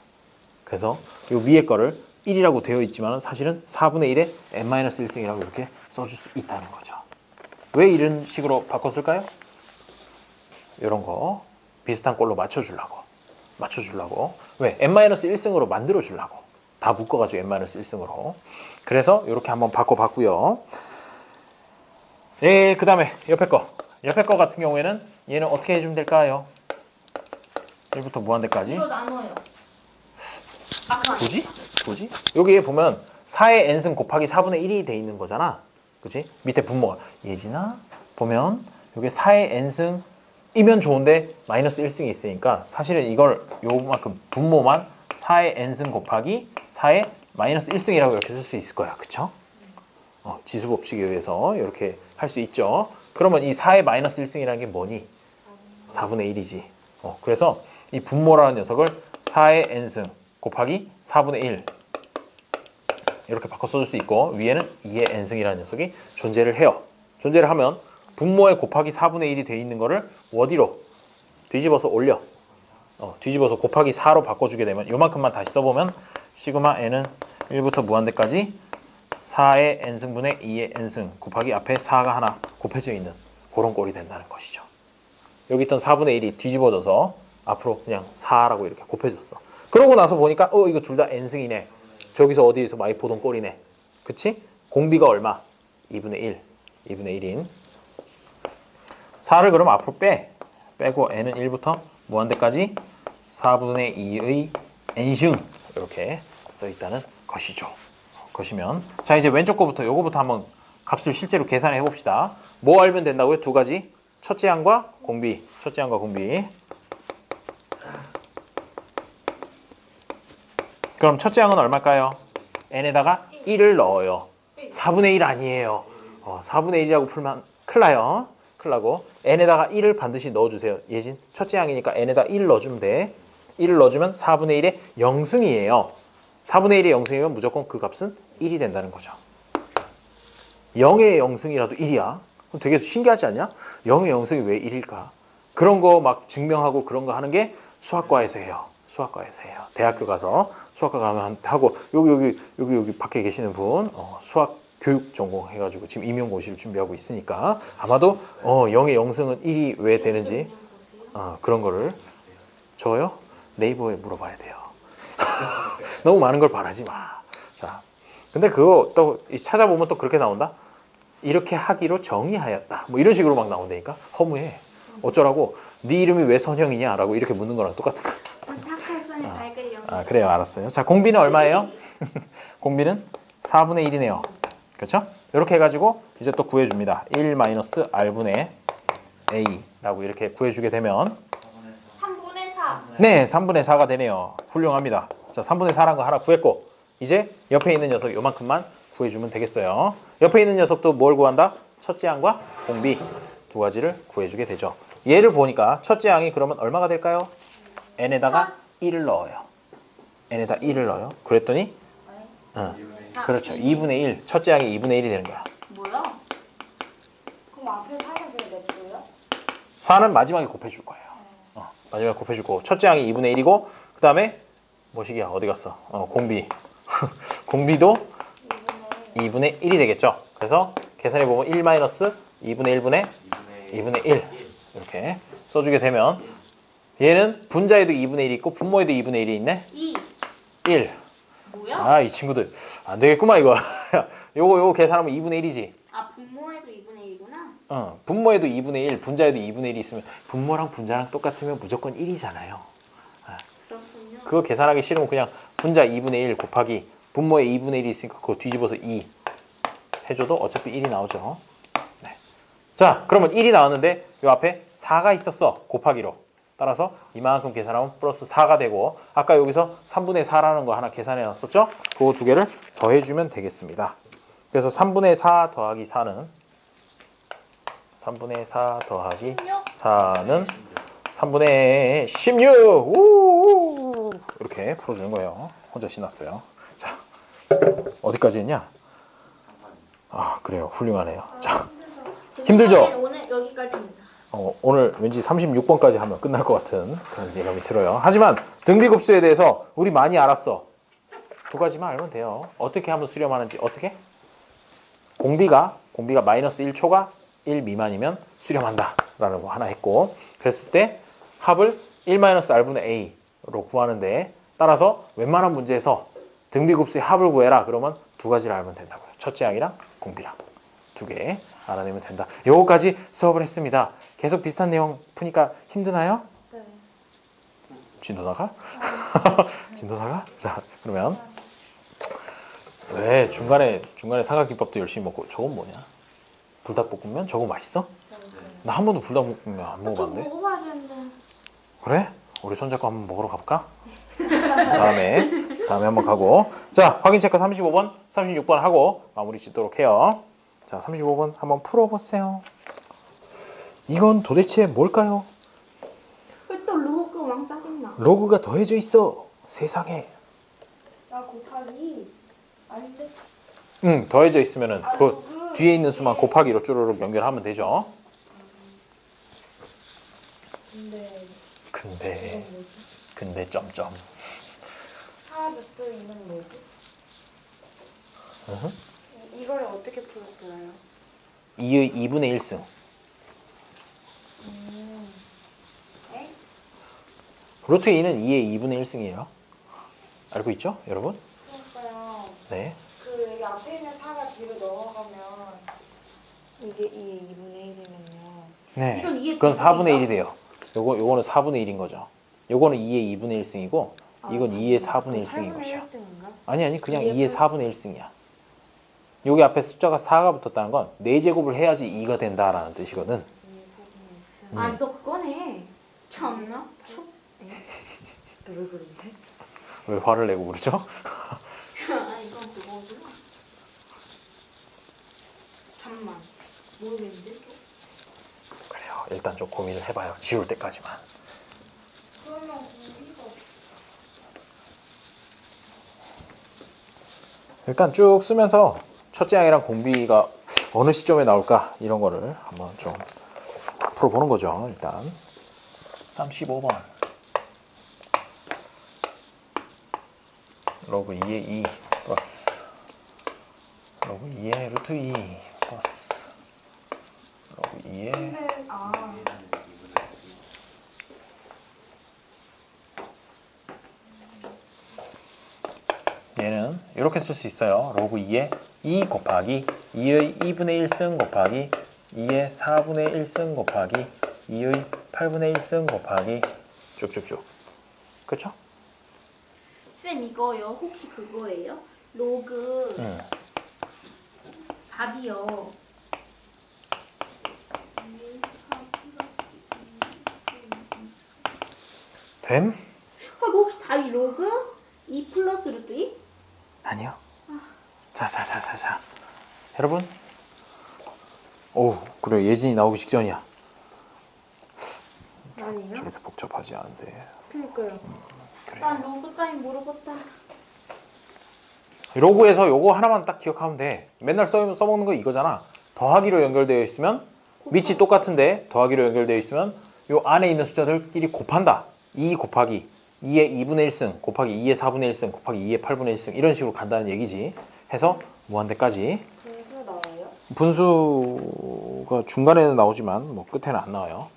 그래서 이 위에 거를 1이라고 되어 있지만 사실은 4분의 1에 n-1승이라고 이렇게 써줄 수 있다는 거죠. 왜 이런 식으로 바꿨을까요? 이런 거 비슷한 꼴로 맞춰주려고. 왜? n-1승으로 만들어주려고. 다 묶어가지고 n-1승으로. 그래서 이렇게 한번 바꿔봤고요. 그 다음에 옆에 거 같은 경우에는 얘는 어떻게 해주면 될까요? 1부터 무한대까지. 이거 나눠요. 굳이? 여기에 보면 4의 n승 곱하기 4분의 1이 돼 있는 거잖아. 그치? 밑에 분모가. 예진아, 보면 여기 4의 n승이면 좋은데 마이너스 1승이 있으니까 사실은 이걸 요만큼 분모만 4의 n승 곱하기 4의 마이너스 1승이라고 이렇게 쓸 수 있을 거야. 그쵸? 지수법칙에 의해서 이렇게 할 수 있죠. 그러면 이 4의 마이너스 1승이라는 게 뭐니? 4분의 1이지. 그래서 이 분모라는 녀석을 4의 n승 곱하기 4분의 1 이렇게 바꿔 써줄 수 있고 위에는 2의 n승이라는 녀석이 존재를 해요. 존재를 하면 분모에 곱하기 4분의 1이 돼 있는 거를 어디로? 뒤집어서 올려. 뒤집어서 곱하기 4로 바꿔주게 되면 요만큼만 다시 써보면 시그마 n은 1부터 무한대까지 4의 n승분의 2의 n승 곱하기 앞에 4가 하나 곱해져 있는 그런 꼴이 된다는 것이죠. 여기 있던 4분의 1이 뒤집어져서 앞으로 그냥 4라고 이렇게 곱해졌어. 그러고 나서 보니까 이거 둘 다 n승이네. 저기서 어디에서 많이 보던 꼴이네. 그치? 공비가 얼마? 2분의 1인 4를 그럼 앞으로 빼고 n은 1부터 무한대까지 4분의 2의 n승 이렇게 써있다는 것이면 자 이제 왼쪽 거부터 요거부터 한번 값을 실제로 계산해 봅시다. 뭐 알면 된다고요? 두 가지. 첫째 항과 공비. 그럼 첫째 항은 얼마일까요? n에다가 1을 넣어요. 4분의 1 아니에요. 4분의 1이라고 풀면 큰일 나요. 큰일 나고 n에다가 1을 반드시 넣어주세요. 예진, 첫째 항이니까 n에다 1을 넣어주면 돼. 1을 넣어주면 4분의 1의 0승이에요. 4분의 1의 0승이면 무조건 그 값은 1이 된다는 거죠. 0의 0승이라도 1이야. 그럼 되게 신기하지 않냐? 0의 0승이 왜 1일까? 그런 거 막 증명하고 그런 거 하는 게 수학과에서 해요. 대학교 가서 수학과 가면 하고 여기 밖에 계시는 분 수학 교육 전공 해가지고 지금 임용고시를 준비하고 있으니까 아마도 0의 0승은 1이 왜 되는지 그런 거를 저요? 네이버에 물어봐야 돼요. 너무 많은 걸 바라지 마. 자, 근데 그거 또 찾아보면 또 그렇게 나온다. 이렇게 하기로 정의하였다. 뭐 이런 식으로 막 나온다니까. 허무해. 어쩌라고? 네 이름이 왜 선형이냐라고 이렇게 묻는 거랑 똑같은 거. 전 착할 선이 발그리 영. 그래요, 알았어요. 자, 공비는 얼마예요? 공비는 4분의 1이네요. 그렇죠? 이렇게 해가지고 이제 또 구해줍니다. 1 마이너스 r분의 a라고 이렇게 구해주게 되면 3분의 4. 네, 3분의 4가 되네요. 훌륭합니다. 자, 3분의 4라는 거 하나 구했고 이제 옆에 있는 녀석 요만큼만 구해주면 되겠어요. 옆에 있는 녀석도 뭘 구한다? 첫째 항과 공비 두 가지를 구해주게 되죠. 얘를 보니까 첫째 항이 그러면 얼마가 될까요? n에다가 1을 넣어요. n에다 1을 넣어요. 그랬더니 그렇죠. 2분의 1. 첫째 항이 2분의 1이 되는 거야. 뭐야? 그럼 앞에 4는 그냥 냅둬요? 4는 마지막에 곱해줄 거예요. 마지막에 곱해줄 거고 첫째 항이 2분의 1이고 그 다음에 뭐시기야? 어디 갔어? 공비. 공비도 2분의 1이 되겠죠. 그래서 계산해보면 1 마이너스 2분의 1분의 2분의 1 이렇게 써주게 되면 얘는 분자에도 2분의 1이 있고 분모에도 2분의 1이 있네. 2. 1. 뭐야? 이 친구들 안 되겠구만 이거. 요거 계산하면 2분의 1이지. 아 분모에도 2분의 1이구나. 분모에도 2분의 1, 분자에도 2분의 1이 있으면 분모랑 분자랑 똑같으면 무조건 1이잖아요. 그렇군요. 그거 계산하기 싫으면 그냥 분자 2분의 1 곱하기 분모에 2분의 1이 있으니까 그거 뒤집어서 2 해줘도 어차피 1이 나오죠. 네. 자, 그러면 1이 나왔는데 요 앞에 4가 있었어. 곱하기로. 따라서 이만큼 계산하면 플러스 4가 되고 아까 여기서 3분의 4라는 거 하나 계산해 놨었죠? 그거 두 개를 더해주면 되겠습니다. 그래서 3분의 4 더하기 4는 3분의 4 더하기 4는 3분의 16! 우! 이렇게 풀어주는 거예요. 혼자 신났어요. 자, 어디까지 했냐? 아, 그래요. 훌륭하네요. 자, 힘들죠? 오늘 여기까지입니다. 오늘 왠지 36번까지 하면 끝날 것 같은 그런 예감이 들어요. 하지만 등비급수에 대해서 우리 많이 알았어. 두 가지만 알면 돼요. 어떻게 하면 수렴하는지. 어떻게? 공비가 마이너스 1초가 1 미만이면 수렴한다 라는 거 하나 했고, 그랬을 때 합을 1-r분의 a로 구하는데, 따라서 웬만한 문제에서 등비급수의 합을 구해라 그러면 두 가지를 알면 된다고요. 첫째 항이랑 공비랑 두 개 알아내면 된다. 요거까지 수업을 했습니다. 계속 비슷한 내용 푸니까 힘드나요? 네. 진도다가? 진도다가? 자, 그러면 왜 중간에 삼각김밥도 열심히 먹고, 저건 뭐냐? 불닭볶음면? 저거 맛있어? 나 한 번도 불닭볶음면 안 저 먹어봤는데. 먹어봐야 되는데. 그래? 우리 손잡고 한번 먹으러 가볼까? 다음에 한번 가고. 자, 확인 체크 35번, 36번 하고 마무리 짓도록 해요. 자, 35번 한번 풀어보세요. 이건 도대체 뭘까요? 왜 또 로그 왕 짜증나? 로그가 더해져 있어. 세상에. 나 곱하기 아닌데? 응, 더해져 있으면은 그 로그. 뒤에 있는 수만 곱하기로 쭈루룩 연결하면 되죠. 근데 이건 뭐지? 근데 점점. 하나부터 이는 뭐지? 이거를 어떻게 풀었어요? 2분의 1승. 에? 루트 2는 2의 2분의 1승이에요. 알고 있죠, 여러분? 풀었어요. 네. 그 여기 앞에 있는 4가 뒤로 넘어가면 이게 2의 2분의 1이면요. 네. 이건 2의 그건 4분의 1이 제곱인가? 돼요. 요거는 4분의 1인 거죠. 요거는 2의 2분의 1승이고 이건 2의 4분의 1승인 것이야. 1승인가? 아니 그냥 2의 2의 4분의 1승이야. 여기 앞에 숫자가 4가 붙었다는 건 4제곱을 해야지 2가 된다라는 뜻이거든. 2의 4분의 1승. 아 이거 그거네. 참나? 왜 그런데? 왜 화를 내고 그러죠? 아 이건 그거구나. 잠만 모르겠는데. 그래요. 일단 좀 고민을 해봐요. 지울 때까지만. 그러면 공비가 일단 쭉 쓰면서 첫째 항이랑 공비가 어느 시점에 나올까 이런 거를 한번 좀 풀어보는 거죠. 일단 35번 로그 2의 2 플러스 로그 2의 루트 2 플러스 로그 2의 근데 얘는 이렇게 쓸 수 있어요. 로그 2의 2 곱하기 2의 2분의 1승 곱하기 2의 4분의 1승 곱하기 2의 8분의 1승 곱하기 쭉쭉쭉. 그쵸? 쌤 이거요 혹시 그거예요? 로그 응. 답이요. 됨? 아, 이거 혹시 답이 로그 2 플러스 루트 2? 아니요. 자. 여러분. 오, 그래. 예진이 나오기 직전이야. 아니에요? 저렇게 복잡하지 않은데. 그니까요. 그래. 난 로그 따위 모르겠다. 로그에서 요거 하나만 딱 기억하면 돼. 맨날 써먹는 거 이거잖아. 더하기로 연결되어 있으면 밑이 똑같은데 더하기로 연결되어 있으면 요 안에 있는 숫자들끼리 곱한다. 2 곱하기 2의 2분의 1승 곱하기 2의 4분의 1승 곱하기 2의 8분의 1승 이런 식으로 간다는 얘기지. 해서 무한대까지. 분수 나와요? 분수가 중간에는 나오지만 뭐 끝에는 안 나와요.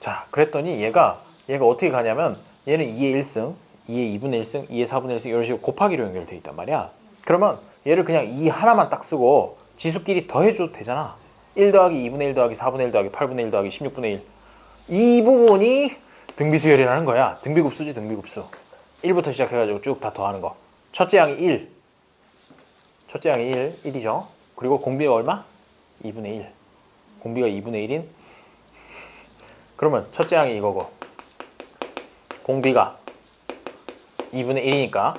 자, 그랬더니 얘가 어떻게 가냐면 얘는 2의 1승, 2의 2분의 1승, 2의 4분의 1승 이런 식으로 곱하기로 연결돼 있단 말이야. 그러면 얘를 그냥 2 하나만 딱 쓰고 지수끼리 더해줘도 되잖아. 1 더하기 2분의 1 더하기 4분의 1 더하기 8분의 1 더하기 16분의 1. 이 부분이 등비수열이라는 거야. 등비급수지 등비급수. 1부터 시작해가지고 쭉 다 더하는 거. 첫째 양이 1. 첫째 양이 1이죠. 그리고 공비가 얼마? 2분의 1. 공비가 2분의 1인 그러면 첫째 양이 이거고 공비가 2분의 1이니까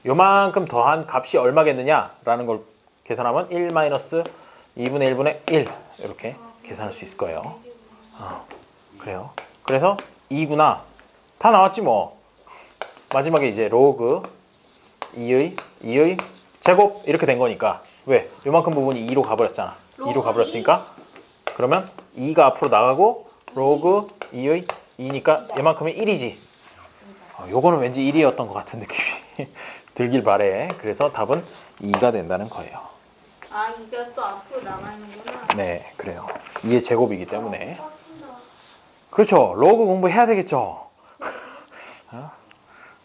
요만큼 더한 값이 얼마겠느냐라는 걸 계산하면 1 마이너스 2분의 1분의 1 이렇게 계산할 수 있을 거예요. 그래요. 그래서 2구나. 다 나왔지 뭐. 마지막에 이제 로그 2의 제곱 이렇게 된 거니까 왜? 요만큼 부분이 2로 가버렸잖아. 2로 가버렸으니까 그러면 2가 앞으로 나가고 로그 2의 2니까 얘만큼이 1이지. 요거는 왠지 1이었던 것 같은 느낌이 들길 바래. 그래서 답은 2가 된다는 거예요. 아, 이게 또 앞으로 남아있는구나. 네, 그래요. 2의 제곱이기 때문에. 빡친다. 그렇죠. 로그 공부해야 되겠죠.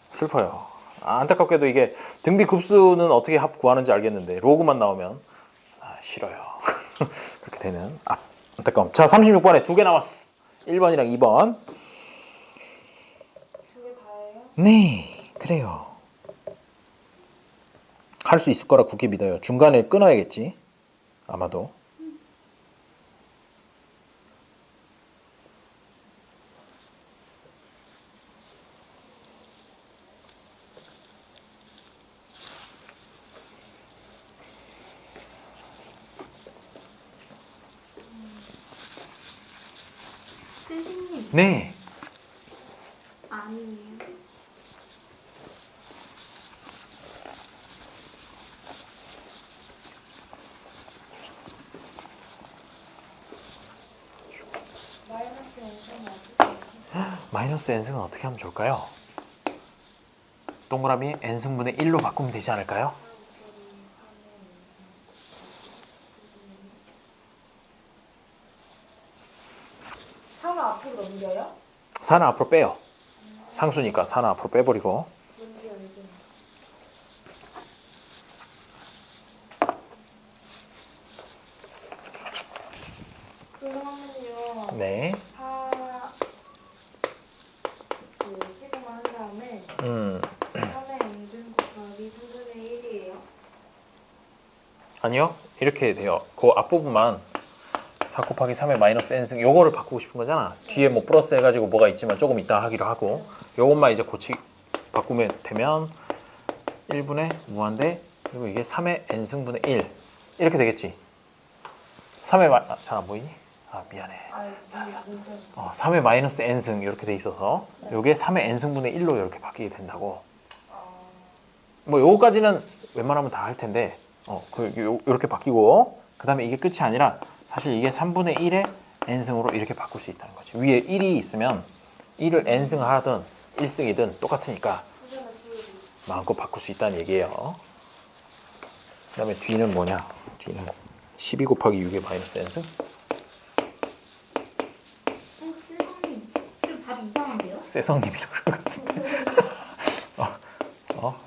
슬퍼요. 안타깝게도 이게 등비급수는 어떻게 합 구하는지 알겠는데 로그만 나오면 싫어요. 그렇게 되는 안타까움. 자, 36번에 두 개 나왔어. 1번이랑 2번. 두 개 다예요? 네, 그래요. 할 수 있을 거라 굳게 믿어요. 중간에 끊어야겠지. 아마도. 선생님. 네. 아니에요. 마이너스 n승은 어떻게 해요? 마이너스 n승은 어떻게 하면 좋을까요? 동그라미 n승분의 1로 바꾸면 되지 않을까요? 상을 앞으로 넘겨요? 4는 앞으로 빼요. 상수니까 4는 앞으로 빼버리고. 뭔지 알겠네. 그러면요. 네. 4 시그마 한 다음에 3의 n승 곱하기 3분의 1이에요. 아니요. 이렇게 돼요. 그 앞부분만 4 곱하기 3의 마이너스 n승 요거를 바꾸고 싶은 거잖아. 뒤에 뭐 플러스 해가지고 뭐가 있지만 조금 이따 하기로 하고 요것만 이제 바꾸면 되면 1분의 무한대 그리고 이게 3의 n승분의 1 이렇게 되겠지. 3의 잘 안 보이니? 미안해. 문제. 3의 마이너스 n승 이렇게 돼 있어서 요게 3의 n승분의 1로 이렇게 바뀌게 된다고. 뭐 요거까지는 웬만하면 다 할 텐데 요렇게 바뀌고 그 다음에 이게 끝이 아니라 사실 이게 3분의 1의 n승으로 이렇게 바꿀 수 있다는 거지. 위에 1이 있으면 1을 n승 하든 1승이든 똑같으니까 마음껏 바꿀 수 있다는 얘기예요. 그 다음에 뒤는 뭐냐? 뒤는 12 곱하기 6의 마이너스 n승? 선생님. 좀 답이 이상한데요? 세성님이라 그런 것 같은데.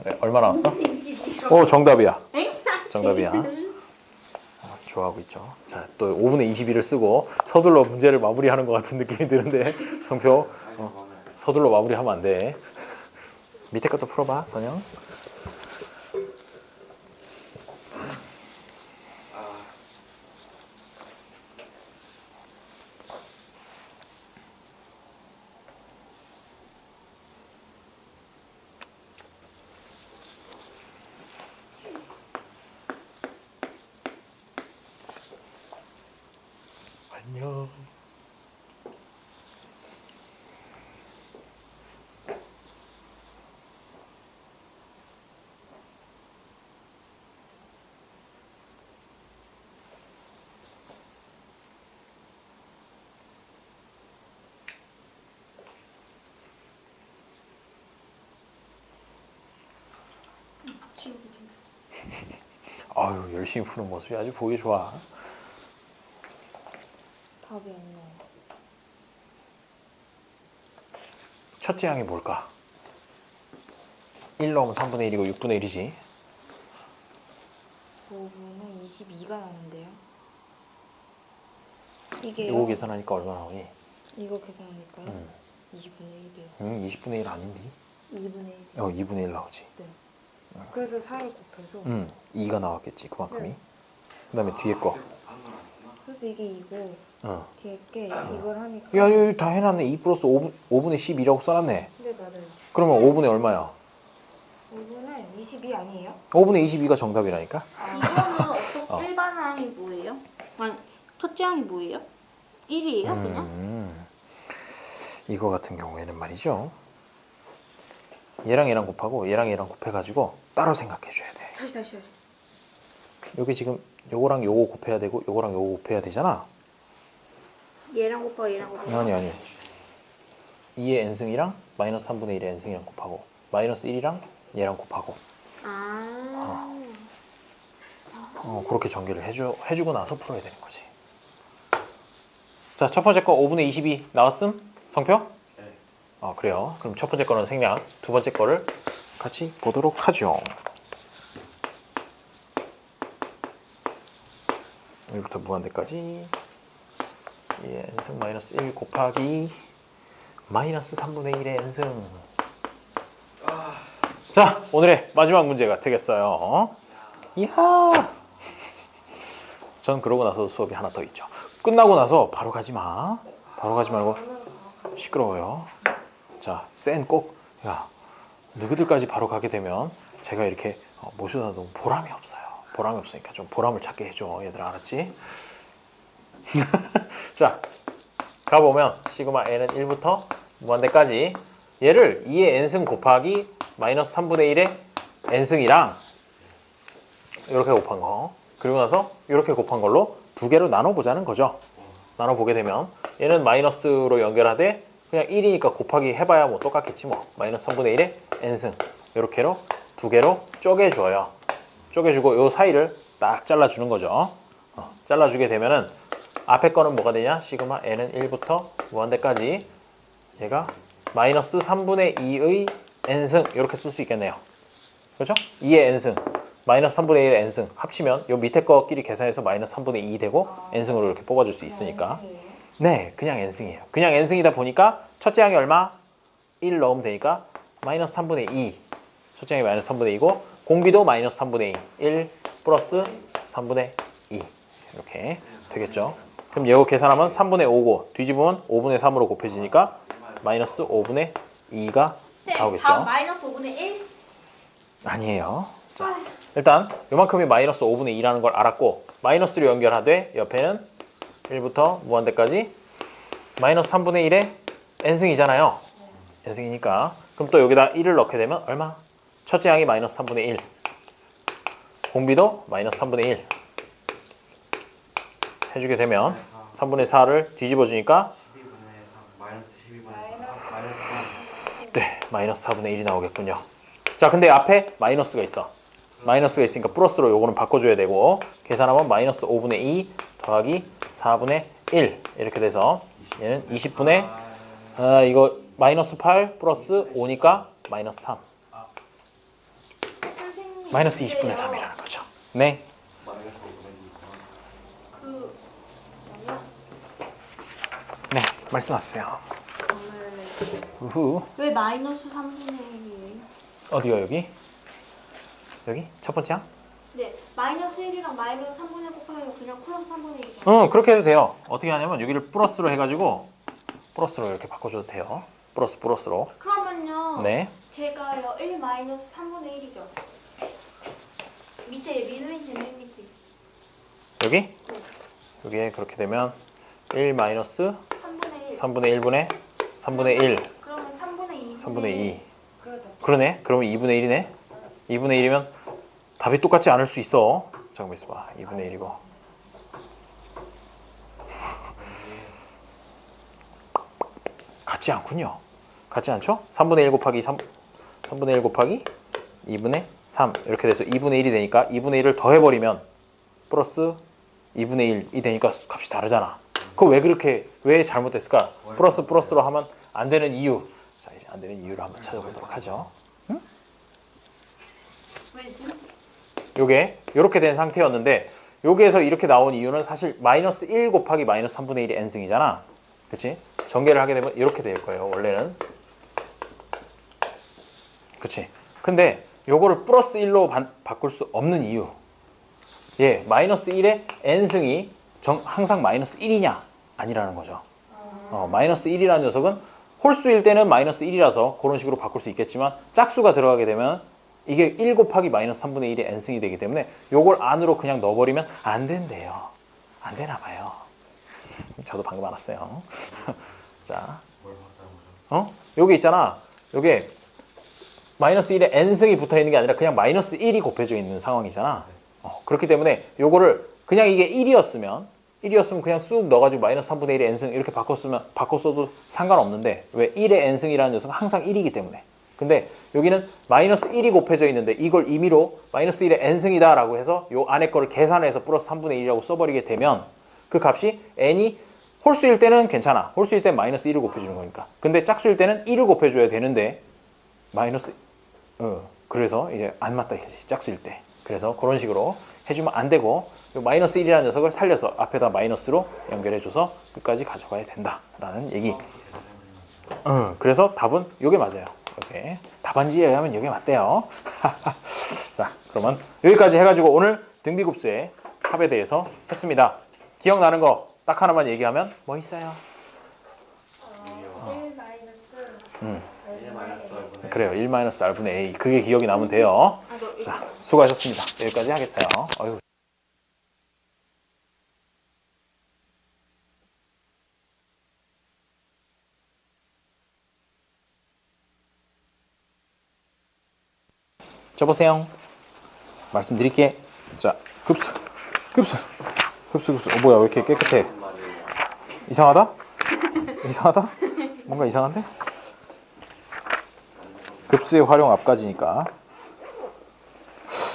그래. 얼마 나왔어? 22요. 오, 정답이야. 엥? 정답이야. 좋아하고 있죠. 자, 또 5분의 22를 쓰고 서둘러 문제를 마무리하는 것 같은 느낌이 드는데 성표 서둘러 마무리하면 안 돼. 밑에 것도 풀어봐, 선영. 안녕. 아유, 열심히 푸는 모습이 아주 보기 좋아. 답이 없네. 첫째 항이 뭘까? 1 넣으면 3분의 1이고 6분의 1이지. 5분의 22가 나오는데요. 이게 요거 계산하니까 얼마 나오니? 이거 계산하니까요. 20분의 1이요. 20분의 1 아닌데? 2분의 1. 2분의 1 나오지. 그래서 4를 곱해서 2가 나왔겠지 그만큼이. 네. 그 다음에 뒤에 거. 그래서 이게 2고 어. 뒤에 게 이걸 하니까 야, 여기 다 해놨네. 2 플러스 5분의 12라고 써놨네. 네 맞아요. 그러면 5분의 얼마야? 5분의 22 아니에요? 5분의 22가 정답이라니까? 이거는 어떤 일반 항이 뭐예요? 아니, 첫째 항이 뭐예요? 1이에요 그냥? 이거 같은 경우에는 말이죠. 얘랑 얘랑 곱하고 얘랑 얘랑 곱해가지고 따로 생각해줘야 돼. 다시. 여기 지금 요거랑 요거 곱해야 되고 요거랑 요거 곱해야 되잖아. 얘랑 곱하고 얘랑 곱하고. 아니. 2의 n승이랑 마이너스 3분의 1의 n승이랑 곱하고 마이너스 1이랑 얘랑 곱하고 그렇게 전개를 해주고 나서 풀어야 되는 거지. 자, 첫 번째 거 5분의 22 나왔음? 성표? 네. 그래요. 그럼 첫 번째 거는 생략, 두 번째 거를 같이 보도록 하죠. 1부터 무한대까지 2의 n승 마이너스 1 곱하기 마이너스 3분의 1의 n승. 자, 오늘의 마지막 문제가 되겠어요. 이야. 전 그러고 나서 수업이 하나 더 있죠. 끝나고 나서 바로 가지 마. 바로 가지 말고 시끄러워요. 자, 쌤 꼭, 야, 너희들까지 바로 가게 되면 제가 이렇게 모셔다 놓으면 보람이 없어요. 보람이 없으니까 좀 보람을 찾게 해줘. 얘들아, 알았지? 자, 가보면 시그마 n은 1부터 무한대까지 얘를 2의 n승 곱하기 마이너스 3분의 1의 n승이랑 이렇게 곱한 거, 그리고 나서 이렇게 곱한 걸로 두 개로 나눠보자는 거죠. 나눠보게 되면 얘는 마이너스로 연결하되 그냥 1이니까 곱하기 해봐야 뭐 똑같겠지 뭐. 마이너스 3분의 1의 n승 이렇게로 두 개로 쪼개줘요. 쪼개주고 요 사이를 딱 잘라주는 거죠. 잘라주게 되면은 앞에 거는 뭐가 되냐? 시그마 n은 1부터 무한대까지 얘가 마이너스 3분의 2의 n승 이렇게 쓸 수 있겠네요. 그렇죠? 2의 n승 마이너스 3분의 1의 n승 합치면 요 밑에 거끼리 계산해서 마이너스 3분의 2 되고 n승으로 이렇게 뽑아줄 수 있으니까 네, 그냥 n승이에요. 그냥 n승이다 보니까 첫째 항이 얼마? 1 넣으면 되니까 마이너스 3분의 2 첫째 항이 마이너스 3분의 2고 공비도 마이너스 3분의 2 1 플러스 3분의 2 이렇게 되겠죠. 그럼 이거 계산하면 3분의 5고 뒤집으면 5분의 3으로 곱해지니까 마이너스 5분의 2가 나오겠죠. 다음 마이너스 5분의 1? 아니에요. 자, 일단 요만큼이 마이너스 5분의 2라는 걸 알았고 마이너스로 연결하되 옆에는 1부터 무한대까지 마이너스 3분의 1의 n승이잖아요. n승이니까 그럼 또 여기다 1을 넣게 되면 얼마? 첫째 항이 마이너스 3분의 1 공비도 마이너스 3분의 1 해주게 되면 3분의 4를 뒤집어 주니까 12분의 3 마이너스 12분의 3 마이너스 3 네, 마이너스 4분의 1이 나오겠군요. 자, 근데 앞에 마이너스가 있어. 마이너스가 있으니까 플러스로 요거는 바꿔줘야 되고 계산하면 마이너스 5분의 2 더하기 4분의 1 이렇게 돼서 얘는 20분의 이거 마이너스 8 플러스 5니까 마이너스 3 선생님 마이너스 20분의 근데요, 3이라는 거죠. 네. 마이너스 5분의 2 그 네, 말씀하세요. 우후. 왜 마이너스 3분의 1이에요? 어디요, 여기? 여기? 첫 번째 항? 네, 마이너스 1이랑 마이너스 3분의 1 곱하면 그냥 플러스 3분의 1이죠. 그렇게 해도 돼요. 어떻게 하냐면 여기를 플러스로 해가지고 플러스로 이렇게 바꿔줘도 돼요. 플러스로. 그러면요. 네. 제가요 1 마이너스 3분의 1이죠. 밑에 밑에 여기? 여기에 그렇게 되면 1 마이너스 3분의 1. 3분의 1분의 3분의 1 그러면 3분의 2. 3분의 2 그러다. 그러네. 그러면 2분의 1이네. 2분의 1이면 답이 똑같지 않을 수 있어. 잠깐만 있어봐. 2분의 1이고 같지 않군요. 같지 않죠? 3분의 1 곱하기 3분의 1 곱하기 2분의 3 이렇게 돼서 2분의 1이 되니까 2분의 1을 더해버리면 플러스 2분의 1이 되니까 값이 다르잖아. 그거 왜 잘못됐을까? 플러스로 하면 안 되는 이유. 자, 이제 안 되는 이유를 한번 찾아보도록 하죠. 응? 왜지? 요게 이렇게 된 상태였는데 여기에서 이렇게 나온 이유는 사실 마이너스 1 곱하기 마이너스 3분의 1이 n승이잖아. 그치? 전개를 하게 되면 이렇게 될 거예요. 원래는. 그치? 근데 요거를 플러스 1로 바꿀 수 없는 이유. 예, 마이너스 1의 n승이 항상 마이너스 1이냐? 아니라는 거죠. 마이너스 1이라는 녀석은 홀수일 때는 마이너스 1이라서 그런 식으로 바꿀 수 있겠지만 짝수가 들어가게 되면 이게 1 곱하기 마이너스 3분의 1의 n승이 되기 때문에 요걸 안으로 그냥 넣어버리면 안 된대요. 안 되나 봐요. 저도 방금 알았어요. 자, 여기 있잖아. 요게 마이너스 1에 n승이 붙어 있는 게 아니라 그냥 마이너스 1이 곱해져 있는 상황이잖아. 그렇기 때문에 요거를 그냥 이게 1이었으면 그냥 쑥 넣어가지고 마이너스 3분의 1의 n승 이렇게 바꿨어도 상관없는데 왜 1의 n승이라는 녀석은 항상 1이기 때문에. 근데 여기는 마이너스 1이 곱해져 있는데 이걸 임의로 마이너스 1의 n승이다 라고 해서 요 안에 거를 계산해서 플러스 3분의 1이라고 써버리게 되면 그 값이 n이 홀수일 때는 괜찮아. 홀수일 때는 마이너스 1을 곱해주는 거니까. 근데 짝수일 때는 1을 곱해줘야 되는데 마이너스 그래서 이제 안 맞다 이거지. 짝수일 때. 그래서 그런 식으로 해주면 안 되고 요 마이너스 1이라는 녀석을 살려서 앞에다 마이너스로 연결해줘서 끝까지 가져가야 된다라는 얘기. 그래서 답은 요게 맞아요. 이렇게 답안지에 의하면 이게 맞대요. 자, 그러면 여기까지 해가지고 오늘 등비급수의 합에 대해서 했습니다. 기억나는 거 딱 하나만 얘기하면 뭐 있어요? 1 마이너스 1 마이너스 R분의 그래요. 1 마이너스 R분의 A. 그게 기억이 나면 돼요. 자, 수고하셨습니다. 여기까지 하겠어요. 어휴. 자, 보세요. 말씀드릴게. 자, 급수. 뭐야, 왜 이렇게 깨끗해? 이상하다? 뭔가 이상한데? 급수의 활용 앞까지니까.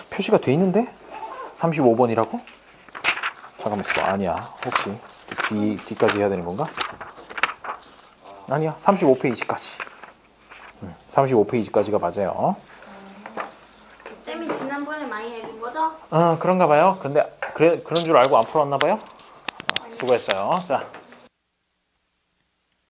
표시가 돼 있는데? 35번이라고? 잠깐만 있어봐. 아니야. 혹시 뒤까지 해야 되는 건가? 아니야. 35페이지까지. 35페이지까지가 맞아요. 쌤이 지난번에 많이 내준 거죠? 그런가 봐요. 근데 그런 줄 알고 안 풀었나 봐요. 수고했어요. 자.